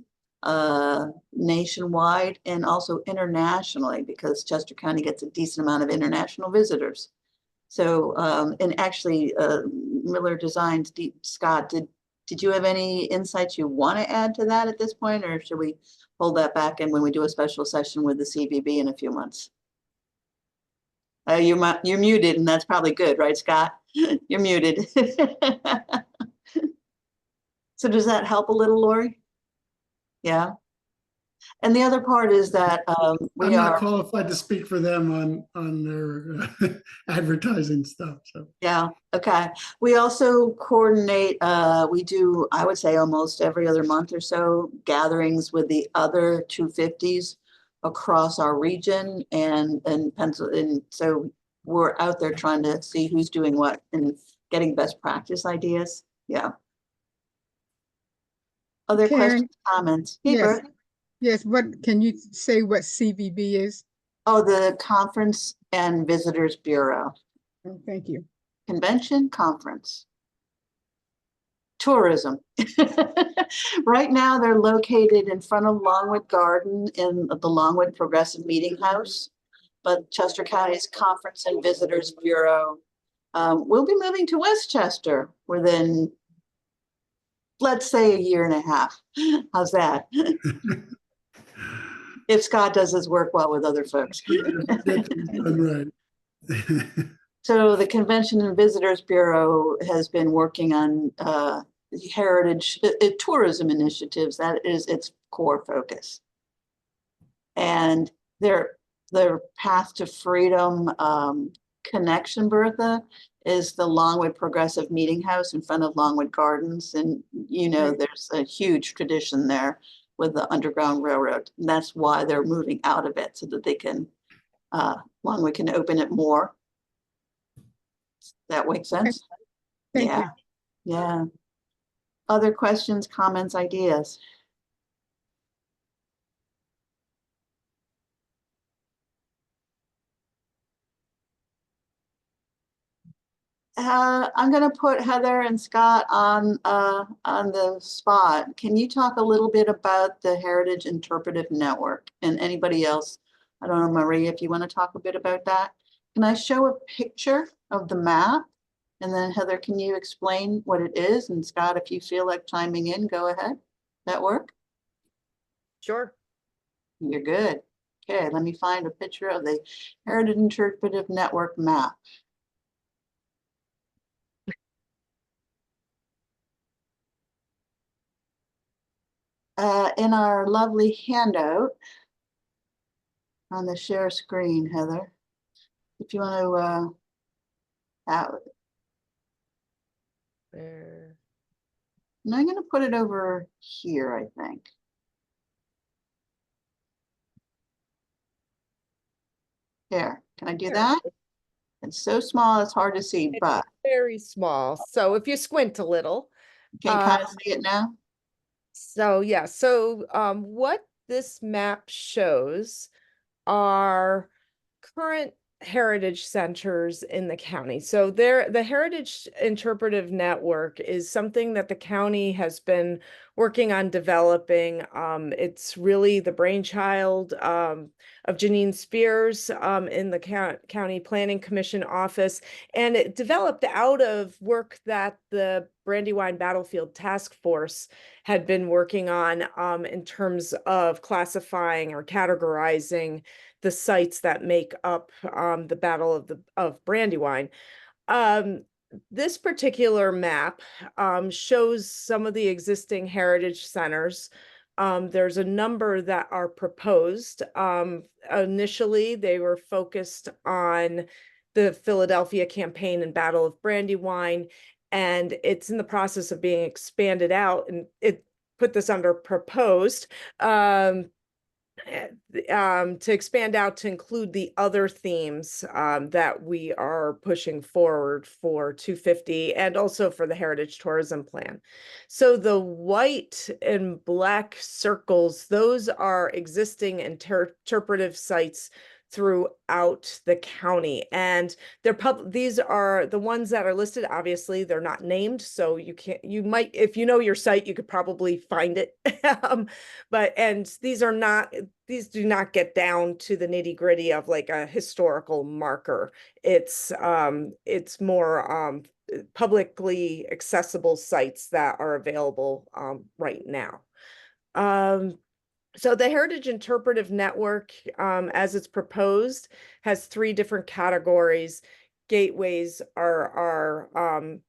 nationwide, and also internationally, because Chester County gets a decent amount of international visitors. So, and actually, Miller Designs, Scott, did you have any insights you want to add to that at this point, or should we hold that back and when we do a special session with the CVB in a few months? You're muted, and that's probably good, right, Scott? You're muted. So does that help a little, Lori? Yeah. And the other part is that I'm not qualified to speak for them on their advertising stuff. So yeah, okay. We also coordinate. We do, I would say, almost every other month or so, gatherings with the other 250s across our region and Pennsylvania. And so we're out there trying to see who's doing what and getting best practice ideas. Yeah. Other Karen, questions, comments? Hey, yes. Bert. Yes, what can you say what CVB is? Oh, the Conference and Visitors Bureau. Oh, thank you. Convention, conference. Tourism. Right now, they're located in front of Longwood Garden in the Longwood Progressive Meeting House. But Chester County's Conference and Visitors Bureau will be moving to Westchester within, let's say, a year and a half. How's that? If Scott does his work well with other folks. right. So the Convention and Visitors Bureau has been working on heritage tourism initiatives. That is its core focus. And their Path to Freedom connection, Bertha, is the Longwood Progressive Meeting House in front of Longwood Gardens. And, you know, there's a huge tradition there with the Underground Railroad. And that's why they're moving out of it, so that they can, Longwood can open it more. That makes sense? Thank yeah. you. Yeah. Other questions, comments, ideas? I'm going to put Heather and Scott on the spot. Can you talk a little bit about the Heritage Interpretive Network, and anybody else? I don't know, Marie, if you want to talk a bit about that. Can I show a picture of the map? And then Heather, can you explain what it is? And Scott, if you feel like chiming in, go ahead. That work? Sure. You're good. Okay, let me find a picture of the Heritage Interpretive Network map. In our lovely handout on the share screen, Heather, if you want to, There. and I'm going to put it over here, I think. There, can I do that? It's so small, it's hard to see, but. Very small. So if you squint a little. Can you kind of see it now? So yeah, so what this map shows are current heritage centers in the county. So the Heritage Interpretive Network is something that the county has been working on developing. It's really the brainchild of Janine Spears in the County Planning Commission office. And it developed out of work that the Brandywine Battlefield Task Force had been working on in terms of classifying or categorizing the sites that make up the Battle of Brandywine. This particular map shows some of the existing heritage centers There's a number that are proposed. Initially, they were focused on the Philadelphia campaign and Battle of Brandywine, and it's in the process of being expanded out, and it put this under proposed. To expand out to include the other themes that we are pushing forward for 250 and also for the Heritage Tourism Plan. So the white and black circles, those are existing interpretive sites throughout the county, and these are the ones that are listed. Obviously they're not named, so you might, if you know your site, you could probably find it. These do not get down to the nitty-gritty of like a historical marker. It's more publicly accessible sites that are available right now. So the Heritage Interpretive Network, as it's proposed, has 3 different categories. Gateways are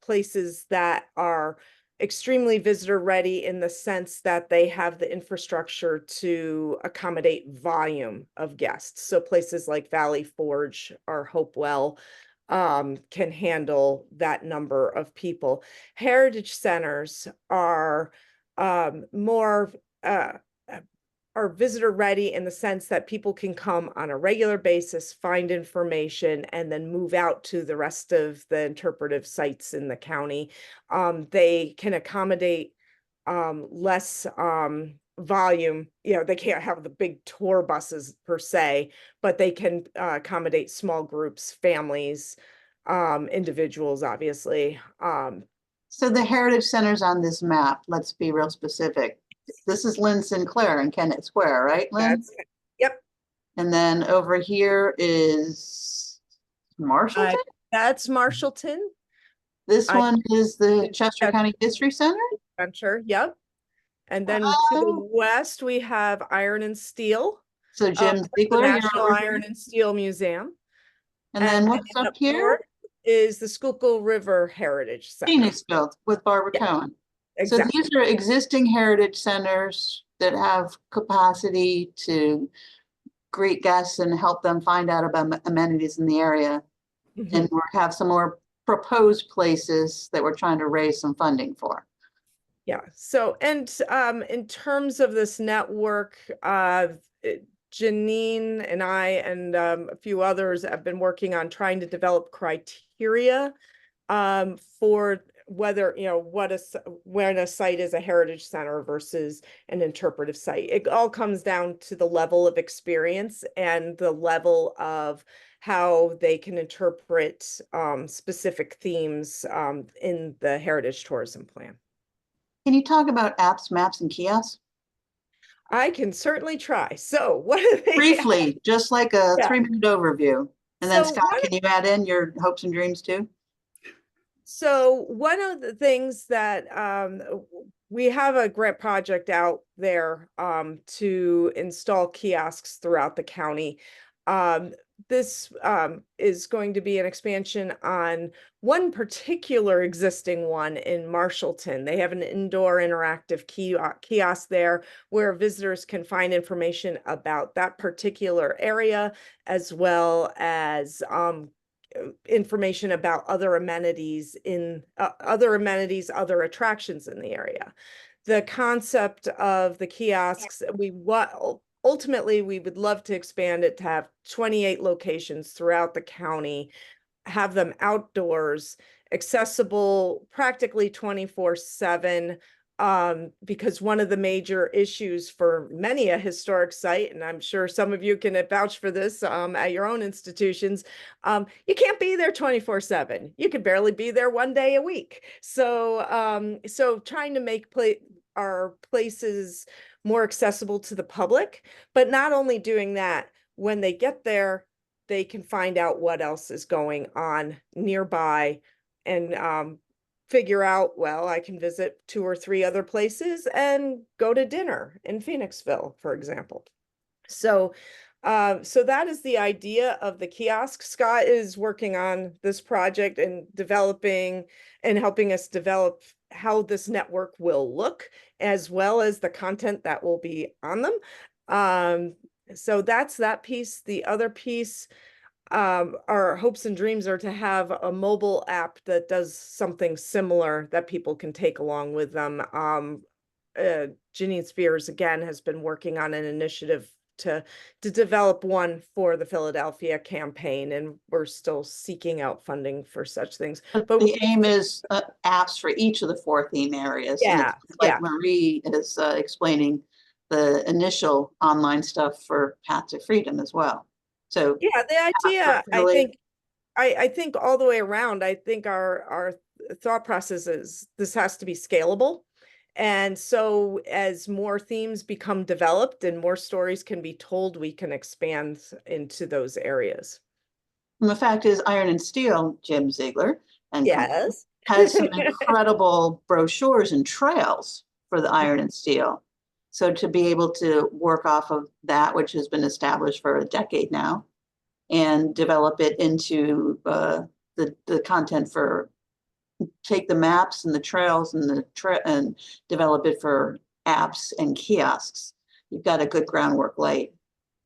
places that are extremely visitor ready in the sense that they have the infrastructure to accommodate volume of guests. So places like Valley Forge or Hopewell can handle that number of people. Heritage centers are more are visitor ready in the sense that people can come on a regular basis, find information, and then move out to the rest of the interpretive sites in the county. They can accommodate less volume. You know, they can't have the big tour buses per se, but they can accommodate small groups, families, individuals, obviously. So the heritage centers on this map, let's be real specific. This is Lynn Sinclair and Kennett Square, right, Lynn? Yep. And then over here is Marshallton? That's Marshallton. This one is the Chester County History Center? Yep. And then to the west, we have Iron and Steel. So Jim the Ziegler, you're National over Iron here? and Steel Museum. And then what's up here? north is the Schuylkill River Heritage Center. Phoenixville with Barbara Cohen. So these are existing heritage centers that have capacity to greet guests and help them find out about amenities in the area. And we have some more proposed places that we're trying to raise some funding for. Yeah. So, and in terms of this network, Janine and I and a few others have been working on trying to develop criteria for whether, you know, when a site is a heritage center versus an interpretive site. It all comes down to the level of experience and the level of how they can interpret specific themes in the Heritage Tourism Plan. Can you talk about apps, maps, and kiosks? I can certainly try. So what are they? Briefly, just like a 3-minute overview. And then So Scott, can you add in your hopes and dreams too? So one of the things that we have a grant project out there to install kiosks throughout the county. This is going to be an expansion on one particular existing one in Marshallton. They have an indoor interactive kiosk there where visitors can find information about that particular area, as well as information about other amenities, other attractions in the area. The concept of the kiosks, ultimately we would love to expand it to have 28 locations throughout the county, have them outdoors, accessible practically 24/7. Because one of the major issues for many a historic site, and I'm sure some of you can vouch for this at your own institutions, you can't be there 24/7. You could barely be there one day a week. So, so trying to make our places more accessible to the public, but not only doing that, when they get there, they can find out what else is going on nearby and figure out, well, I can visit 2 or 3 other places and go to dinner in Phoenixville, for example. So, so that is the idea of the kiosk. Scott is working on this project and developing and helping us develop how this network will look, as well as the content that will be on them. So that's that piece. The other piece, our hopes and dreams are to have a mobile app that does something similar that people can take along with them. Janine Spears, again, has been working on an initiative to develop one for the Philadelphia campaign, and we're still seeking out funding for such things. But But the aim is apps for each of the 4 theme areas. And yeah, it's like yeah. Marie is explaining the initial online stuff for Path to Freedom as well. So Yeah, the idea, really- I think all the way around, I think our thought process is this has to be scalable. And so as more themes become developed and more stories can be told, we can expand into those areas. And the fact is, Iron and Steel, Jim Ziegler and company, Yes. has some incredible brochures and trails for the Iron and Steel. So to be able to work off of that, which has been established for a decade now, and develop it into the content for, take the maps and the trails and and develop it for apps and kiosks. You've got a good groundwork laid.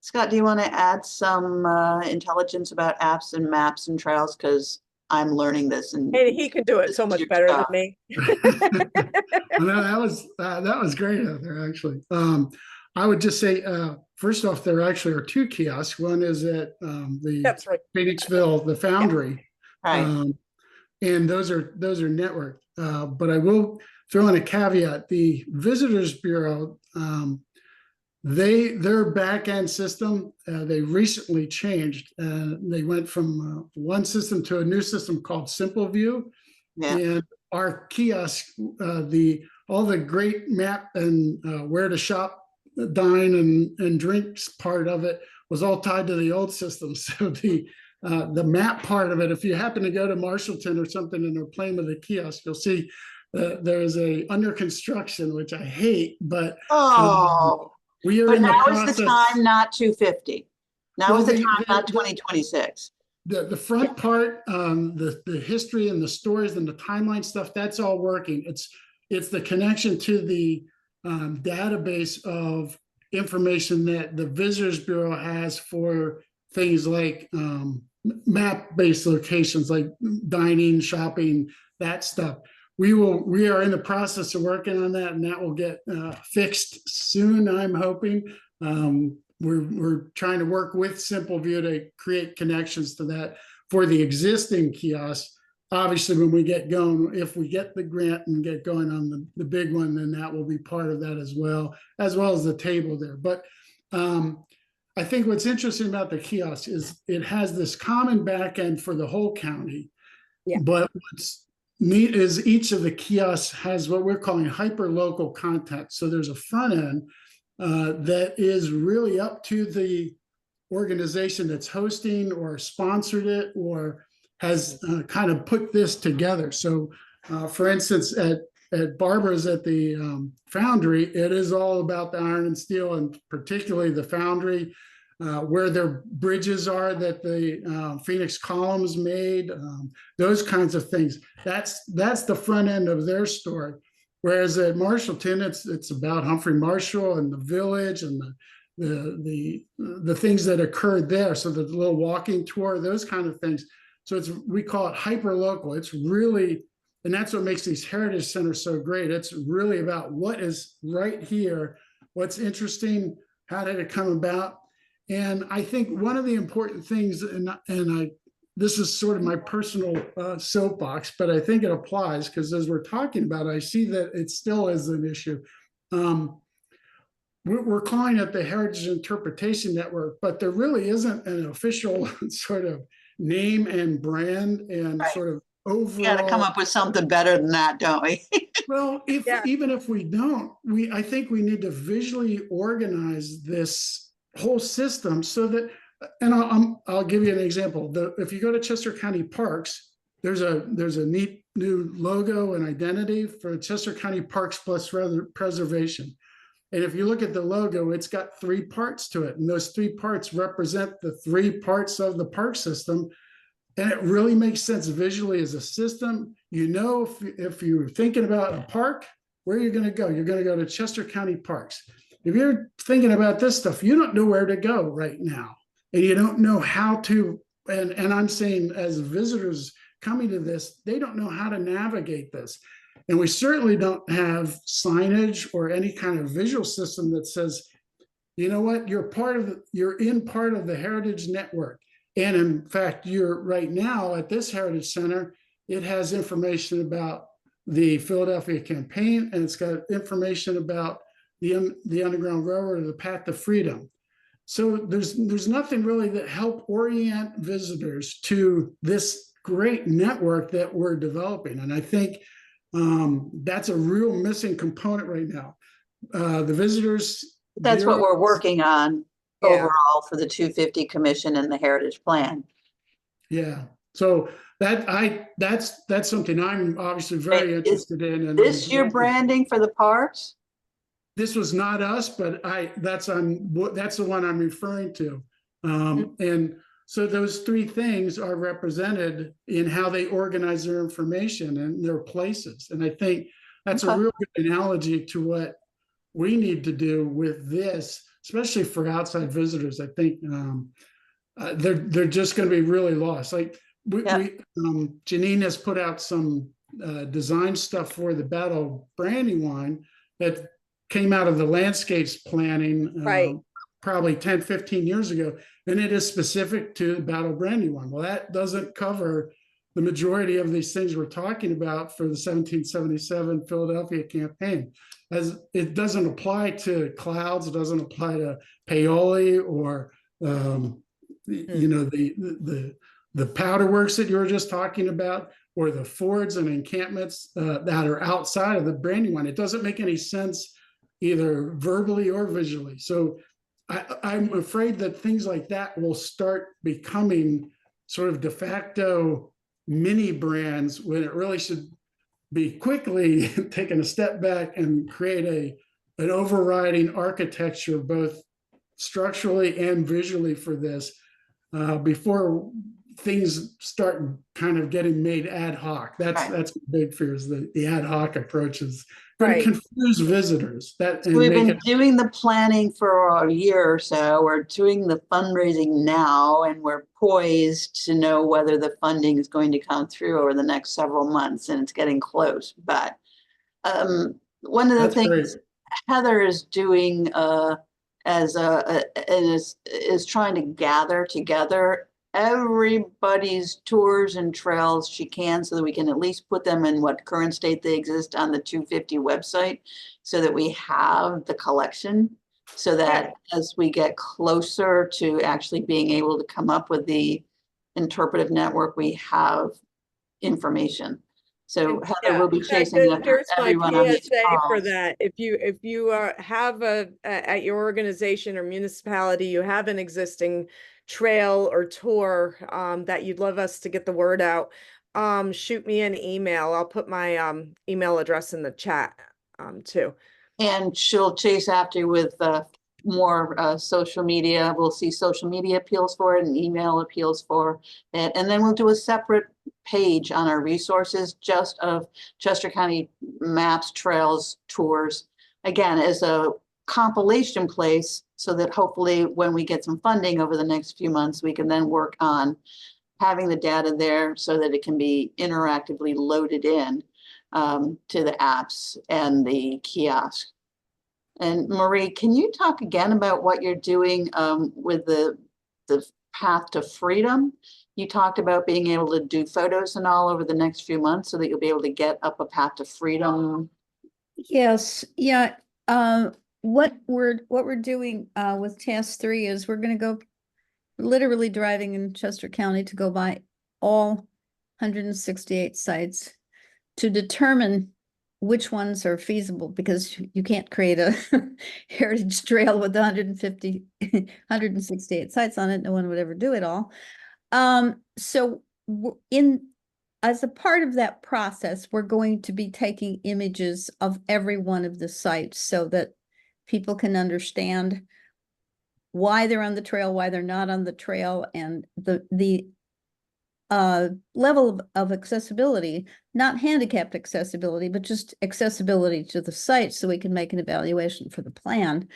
Scott, do you want to add some intelligence about apps and maps and trails? Because I'm learning this, and he can do it so much better than me. No, that was great, Heather, actually. I would just say, first off, there actually are 2 kiosks. One is at the That's right. Phoenixville, the Foundry. Right. And those are networked. But I will throw in a caveat. The Visitors Bureau, their back end system, they recently changed. They went from one system to a new system called Simple View. Yeah. And our kiosk, all the great map and where to shop, dine and drinks part of it was all tied to the old system. So the map part of it, if you happen to go to Marshallton or something and are playing with the kiosk, you'll see there's a under construction, which I hate, but we are but in the now process. is the time, not 250. Now Well, is the time, not 2026. The front part, the history and the stories and the timeline stuff, that's all working. It's the connection to the database of information that the Visitors Bureau has for things like map-based locations like dining, shopping, that stuff. We are in the process of working on that, and that will get fixed soon, I'm hoping. We're trying to work with Simple View to create connections to that for the existing kiosks. Obviously, when we get going, if we get the grant and get going on the big one, then that will be part of that as well as the table there. But I think what's interesting about the kiosk is it has this common back end for the whole county. Yeah. But what's neat is each of the kiosks has what we're calling hyper local content. So there's a front end that is really up to the organization that's hosting or sponsored it or has kind of put this together. So for instance, at Barbara's at the Foundry, it is all about the Iron and Steel, and particularly the Foundry, where their bridges are that the Phoenix Columns made, those kinds of things. That's the front end of their story. Whereas at Marshallton, it's about Humphrey Marshall and the village and the things that occurred there. So the little walking tour, those kind of things. So we call it hyper local. It's really, and that's what makes these heritage centers so great. It's really about what is right here, what's interesting, how did it come about. And I think one of the important things, this is sort of my personal soapbox, but I think it applies because as we're talking about it, I see that it still is an issue. We're calling it the Heritage Interpretation Network, but there really isn't an official sort of name and brand and sort of overall. We got to come up with something better than that, don't we? Well, even if we don't, I think we need to visually organize this whole system so that, and I'll give you an example. If you go to Chester County Parks, there's a neat new logo and identity for Chester County Parks Plus Preservation. And if you look at the logo, it's got 3 parts to it. And those 3 parts represent the 3 parts of the park system. And it really makes sense visually as a system. You know, if you're thinking about a park, where you're going to go. You're going to go to Chester County Parks. If you're thinking about this stuff, you don't know where to go right now. And you don't know how to, and I'm saying as visitors coming to this, they don't know how to navigate this. And we certainly don't have signage or any kind of visual system that says, you know what, you're in part of the Heritage Network. And in fact, you're right now at this Heritage Center, it has information about the Philadelphia campaign, and it's got information about the Underground Railroad or the Path to Freedom. So there's nothing really that help orient visitors to this great network that we're developing. And I think that's a real missing component right now. The visitors. That's what we're working on Yeah. overall for the 250 Commission and the Heritage Plan. Yeah. So that's something I'm obviously very interested in. And This your branding for the parks? This was not us, but that's the one I'm referring to. And so those three things are represented in how they organize their information and their places. And I think that's a real good analogy to what we need to do with this, especially for outside visitors. I think they're just going to be really lost. Like Janine has put out some design stuff for the Battle Brandywine that came out of the landscapes planning probably 10, 15 years ago. And it is specific to the Battle Brandywine. Well, that doesn't cover the majority of these things we're talking about for the 1777 Philadelphia campaign, as it doesn't apply to clouds, it doesn't apply to Paoli or you know, the powder works that you were just talking about, or the fords and encampments that are outside of the Brandywine. It doesn't make any sense either verbally or visually. So I'm afraid that things like that will start becoming sort of de facto mini brands when it really should be quickly taking a step back and create an overriding architecture, both structurally and visually for this, before things start kind of getting made ad hoc. That's my big fear, is the ad hoc approach is going to confuse visitors. We've been doing the planning for a year or so. We're doing the fundraising now, and we're poised to know whether the funding is going to come through over the next several months, and it's getting close. But one of the things Heather is doing is trying to gather together everybody's tours and trails she can, so that we can at least put them in what current state they exist on the 250 website, so that we have the collection, so that as we get closer to actually being able to come up with the interpretive network, we have information. So Heather will be chasing after everyone on these calls. For that, if you have at your organization or municipality, you have an existing trail or tour that you'd love us to get the word out, shoot me an email. I'll put my email address in the chat too. And she'll chase after you with more social media. We'll see social media appeals for it and email appeals for it. And then we'll do a separate page on our resources just of Chester County maps, trails, tours, again, as a compilation place, so that hopefully when we get some funding over the next few months, we can then work on having the data there so that it can be interactively loaded in to the apps and the kiosk. And Marie, can you talk again about what you're doing with the Path to Freedom? You talked about being able to do photos and all over the next few months, so that you'll be able to get up a Path to Freedom. Yes, yeah. What we're doing with task 3 is we're going to go literally driving in Chester County to go by all 168 sites to determine which ones are feasible, because you can't create a heritage trail with 168 sites on it. No one would ever do it all. So as a part of that process, we're going to be taking images of every one of the sites so that people can understand why they're on the trail, why they're not on the trail, and the level of accessibility, not handicapped accessibility, but just accessibility to the site so we can make an evaluation for the plan.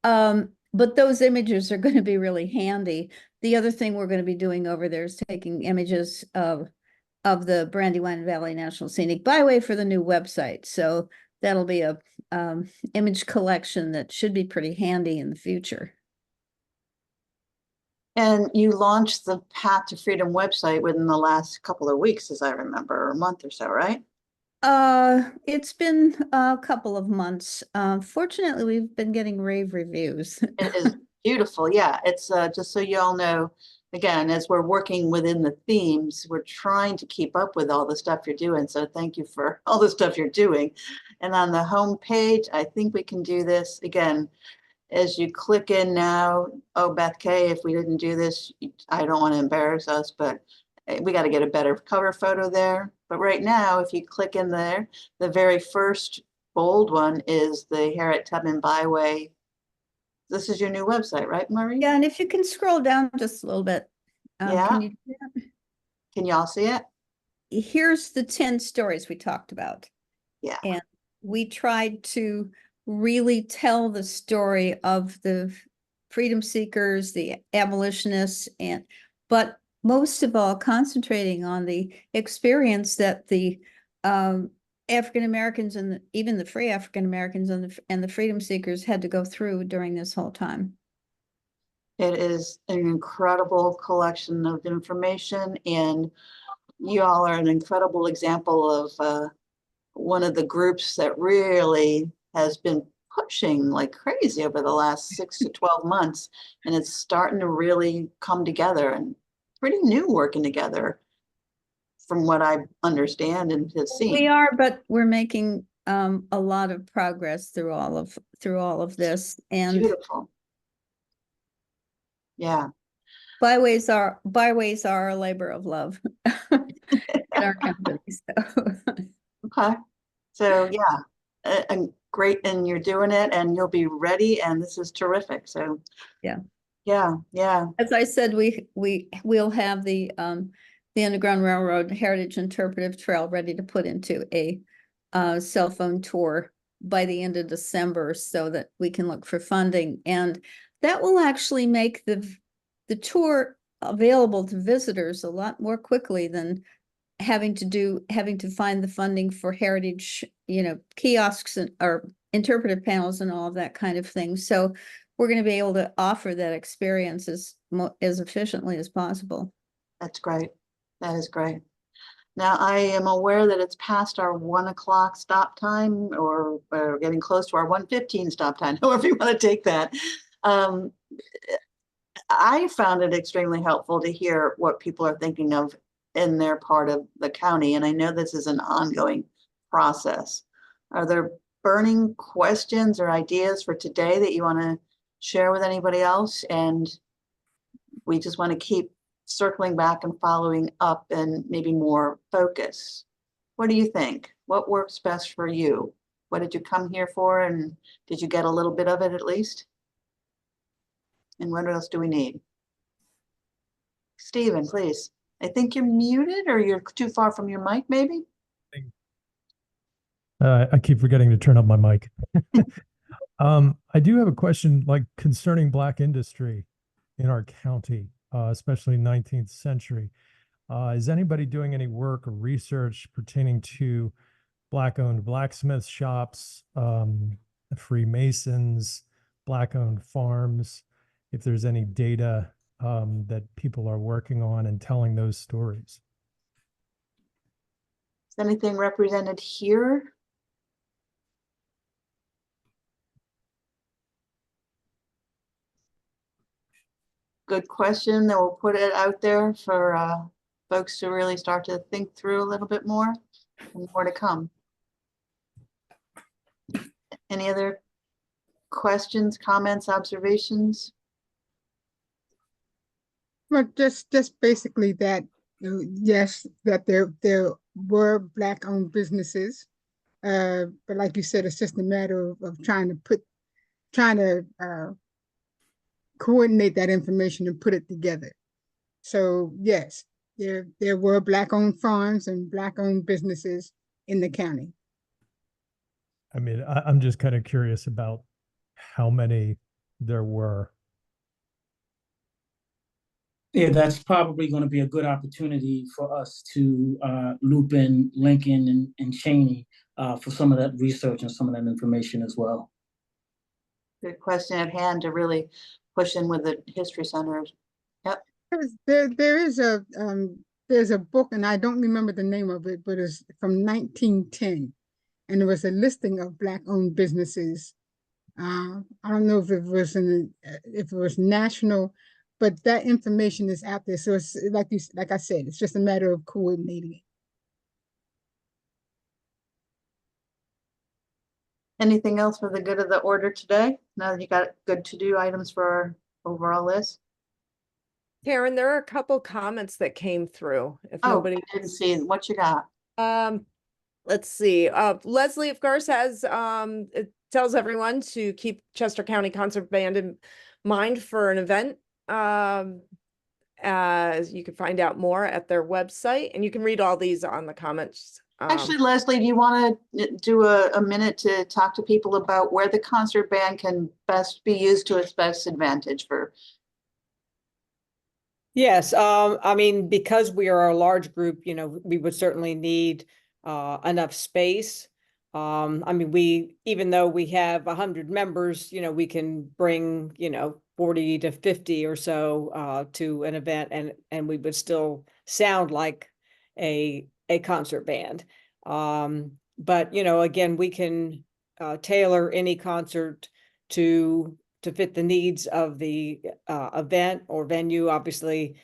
But those images are going to be really handy. The other thing we're going to be doing over there is taking images of the Brandywine Valley National Scenic Byway for the new website. So that'll be a image collection that should be pretty handy in the future. And you launched the Path to Freedom website within the last couple of weeks, as I remember, or a month or so, right? It's been a couple of months. Fortunately, we've been getting rave reviews. It is beautiful. Yeah, it's just so you all know, again, as we're working within the themes, we're trying to keep up with all the stuff you're doing. So thank you for all the stuff you're doing. And on the home page, I think we can do this again. As you click in now, oh, Beth K, if we didn't do this, I don't want to embarrass us, but we got to get a better cover photo there. But right now, if you click in there, the very first bold one is the Harriet Tubman Byway. This is your new website, right, Marie? Yeah, and if you can scroll down just a little bit. Yeah. Can you do that? Can y'all see it? Here's the 10 stories we talked about. Yeah. And we tried to really tell the story of the freedom seekers, the abolitionists, but most of all concentrating on the experience that the African Americans and even the free African Americans and the freedom seekers had to go through during this whole time. It is an incredible collection of information, and you all are an incredible example of one of the groups that really has been pushing like crazy over the last 6 to 12 months, and it's starting to really come together and pretty new working together from what I understand and have seen. We are, but we're making a lot of progress through all of this. And beautiful. Yeah. Byways are a labor of love in our company. So. Okay. So yeah, and great, and you're doing it, and you'll be ready, and this is terrific. So yeah. As I said, we'll have the Underground Railroad Heritage Interpretive Trail ready to put into a cell phone tour by the end of December, so that we can look for funding, and that will actually make the tour available to visitors a lot more quickly than having to find the funding for heritage, kiosks or interpretive panels and all of that kind of thing. So we're going to be able to offer that experience as efficiently as possible. That's great. That is great. Now, I am aware that it's past our 1 o'clock stop time, or we're getting close to our 1:15 stop time, however you want to take that. I found it extremely helpful to hear what people are thinking of in their part of the county, and I know this is an ongoing process. Are there burning questions or ideas for today that you want to share with anybody else? And we just want to keep circling back and following up and maybe more focus. What do you think? What works best for you? What did you come here for? And did you get a little bit of it at least? And what else do we need? Stephen, please. I think you're muted, or you're too far from your mic, maybe? I keep forgetting to turn up my mic. I do have a question, like, concerning Black industry in our county, especially 19th century. Is anybody doing any work or research pertaining to Black-owned blacksmith shops, Freemasons, Black-owned farms? If there's any data that people are working on and telling those stories. Is anything represented here? Good question. Then we'll put it out there for folks to really start to think through a little bit more, and more to come. Any other questions, comments, observations? Well, just basically that, yes, that there were Black-owned businesses, but like you said, it's just a matter of trying to coordinate that information and put it together. So yes, there were Black-owned farms and Black-owned businesses in the county. I mean, I'm just kind of curious about how many there were. Yeah, that's probably going to be a good opportunity for us to loop in Lincoln and Cheney for some of that research and some of that information as well. Good question at hand to really push in with the history centers. Yep. There's a book, and I don't remember the name of it, but it's from 1910, and it was a listing of Black-owned businesses. I don't know if it was national, but that information is out there. So it's like I said, it's just a matter of coordinating it. Anything else for the good of the order today? Now that you got good to-do items for our overall list? Karen, there are a couple comments that came through. If Oh, nobody I didn't see what you got. Let's see. Leslie, of course, has it tells everyone to keep Chester County Concert Band in mind for an event. As you can find out more at their website, and you can read all these on the comments. Actually, Leslie, do you want to do a minute to talk to people about where the concert band can best be used to its best advantage for? Yes, I mean, because we are a large group, you know, we would certainly need enough space. I mean, even though we have 100 members, you know, we can bring, you know, 40 to 50 or so to an event, and we would still sound like a concert band. But, you know, again, we can tailor any concert to fit the needs of the event or venue. Obviously,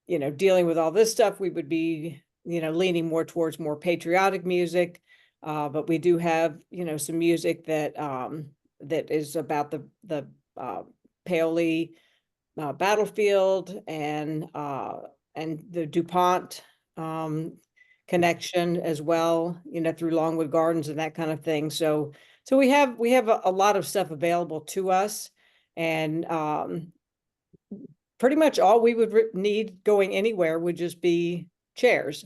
you know, dealing with all this stuff, we would be, you know, leaning more towards more patriotic music. But we do have, you know, some music that that is about the Paoli battlefield and the DuPont connection as well, you know, through Longwood Gardens and that kind of thing. So we have a lot of stuff available to us, and pretty much all we would need going anywhere would just be chairs,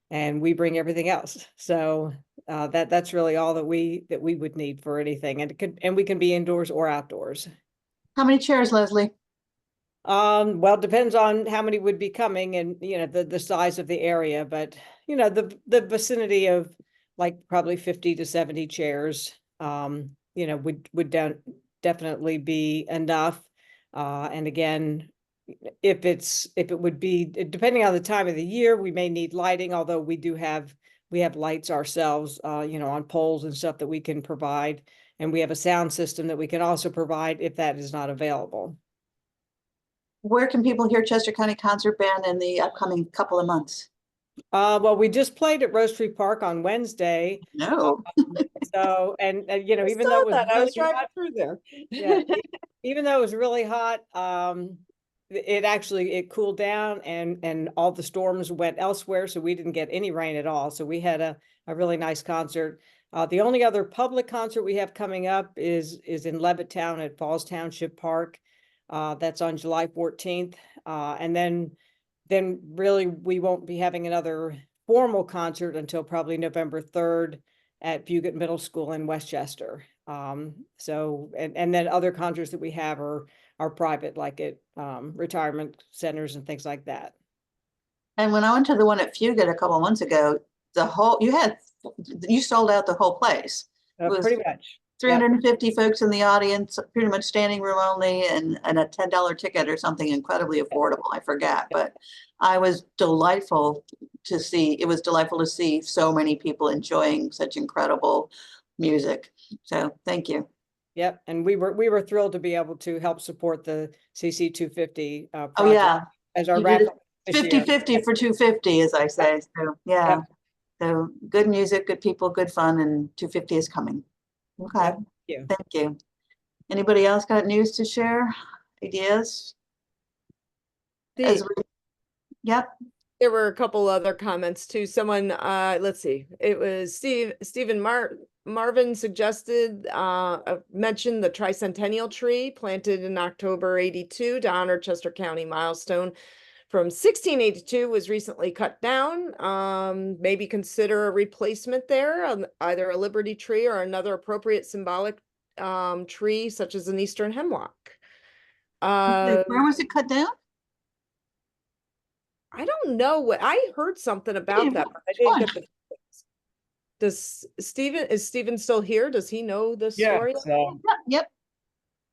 and we bring everything else. So that's really all that we would need for anything, and we can be indoors or outdoors. How many chairs, Leslie? Well, it depends on how many would be coming and, you know, the size of the area, but, you know, the vicinity of like probably 50 to 70 chairs, you know, would definitely be enough. And again, if it would be, depending on the time of the year, we may need lighting, although we have lights ourselves, you know, on poles and stuff that we can provide. And we have a sound system that we can also provide if that is not available. Where can people hear Chester County Concert Band in the upcoming couple of months? Well, we just played at Rose Tree Park on Wednesday. No. So, and you know, even though it was I was really driving hot, through there. yeah, even though it was really hot, it cooled down, and all the storms went elsewhere, so we didn't get any rain at all. So we had a really nice concert. The only other public concert we have coming up is in Levittown at Falls Township Park. That's on July 14th. And then really we won't be having another formal concert until probably November 3rd at Buget Middle School in Westchester. So, and then other concerts that we have are private, like at retirement centers and things like that. And when I went to the one at Fugit a couple of months ago, you sold out the whole place. It was pretty much 350 folks in the audience, pretty much standing room only, and a $10 ticket or something incredibly affordable. I forget, but it was delightful to see so many people enjoying such incredible music. So thank you. Yep, and we were thrilled to be able to help support the CC250 project. Oh yeah, as our raffle 50-50 for 250, as I say. So yeah, Yep. So good music, good people, good fun, and 250 is coming. Okay, Yep. Thank you. Anybody else got news to share? Ideas? Yep. There were a couple other comments too. Someone, let's see, it was Stephen Marvin suggested, mentioned the tricentennial tree planted in October '82 to honor Chester County milestone from 1682 was recently cut down. Maybe consider a replacement there, either a Liberty tree or another appropriate symbolic tree, such as an eastern hemlock. Where was it cut down? I don't know what I heard something about that, but I didn't get the. Is Stephen still here? Does he know the story? Yep.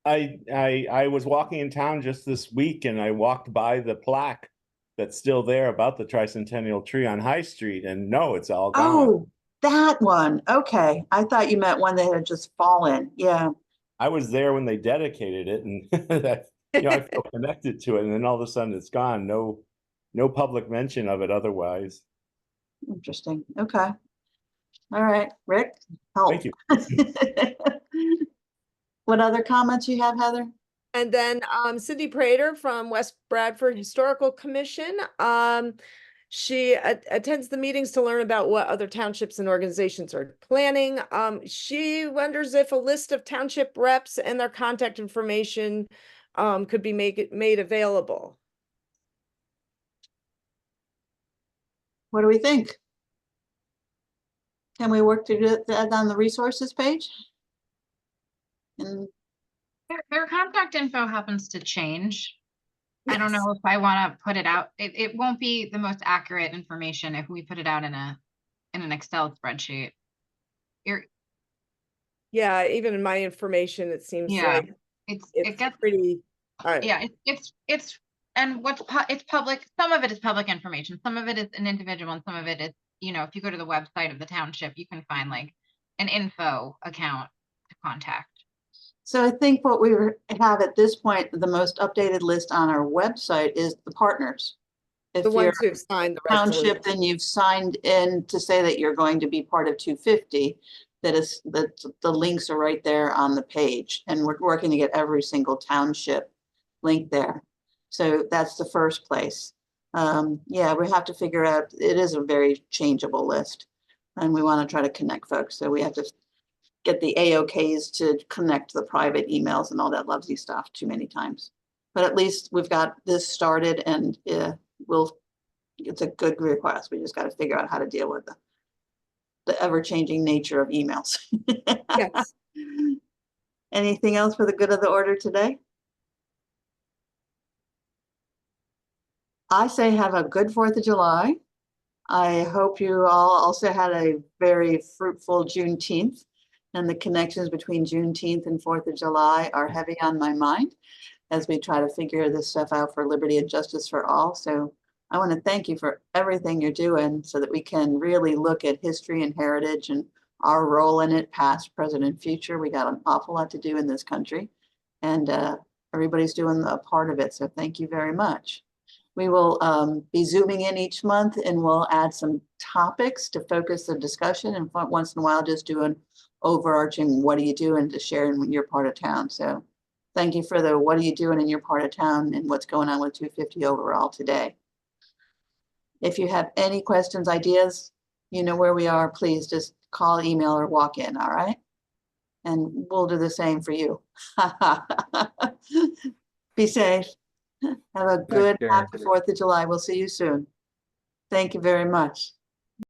I was walking in town just this week and I walked by the plaque that's still there about the tricentennial tree on High Street, and no, it's all gone. Oh, that one. Okay. I thought you meant one that had just fallen. Yeah. I was there when they dedicated it, and that, I feel connected to it, and then all of a sudden it's gone. No public mention of it otherwise. Interesting. Okay. All right, Rick, help. Thank you. What other comments you have, Heather? And then Cindy Prater from West Bradford Historical Commission. She attends the meetings to learn about what other townships and organizations are planning. She wonders if a list of township reps and their contact information could be made available. What do we think? Can we work to do that on the resources page? And Their contact info happens to change. Yes. I don't know if I want to put it out. It won't be the most accurate information if we put it out in an Excel spreadsheet. Yeah, even in my information, it seems like it gets pretty. It's and it's public. Some of it is public information. Some of it is an individual, and some of it is, if you go to the website of the township, you can find like an info account to contact. So I think what we have at this point, the most updated list on our website is the partners. If the ones who've signed the township and you've signed in to say that you're going to be part of 250, that the links are right there on the page, and we're working to get every single township link there. So that's the first place. Yeah, we have to figure out, it is a very changeable list, and we want to try to connect folks. So we have to get the AOKs to connect the private emails and all that lovely stuff too many times. But at least we've got this started, and it's a good request. We just got to figure out how to deal with the ever-changing nature of emails. Yes. Anything else for the good of the order today? I say have a good 4th of July. I hope you all also had a very fruitful Juneteenth. And the connections between Juneteenth and 4th of July are heavy on my mind as we try to figure this stuff out for liberty and justice for all. So I want to thank you for everything you're doing so that we can really look at history and heritage and our role in it, past, present, and future. We got an awful lot to do in this country, and everybody's doing a part of it. So thank you very much. We will be zooming in each month, and we'll add some topics to focus the discussion, and once in a while just do an overarching what are you doing to share in your part of town. So thank you for the what are you doing in your part of town and what's going on with 250 overall today. If you have any questions, ideas, you know where we are. Please just call, email, or walk in, all right? And we'll do the same for you. Be safe. Have a good, happy 4th of July. We'll see you soon. Thank you very much.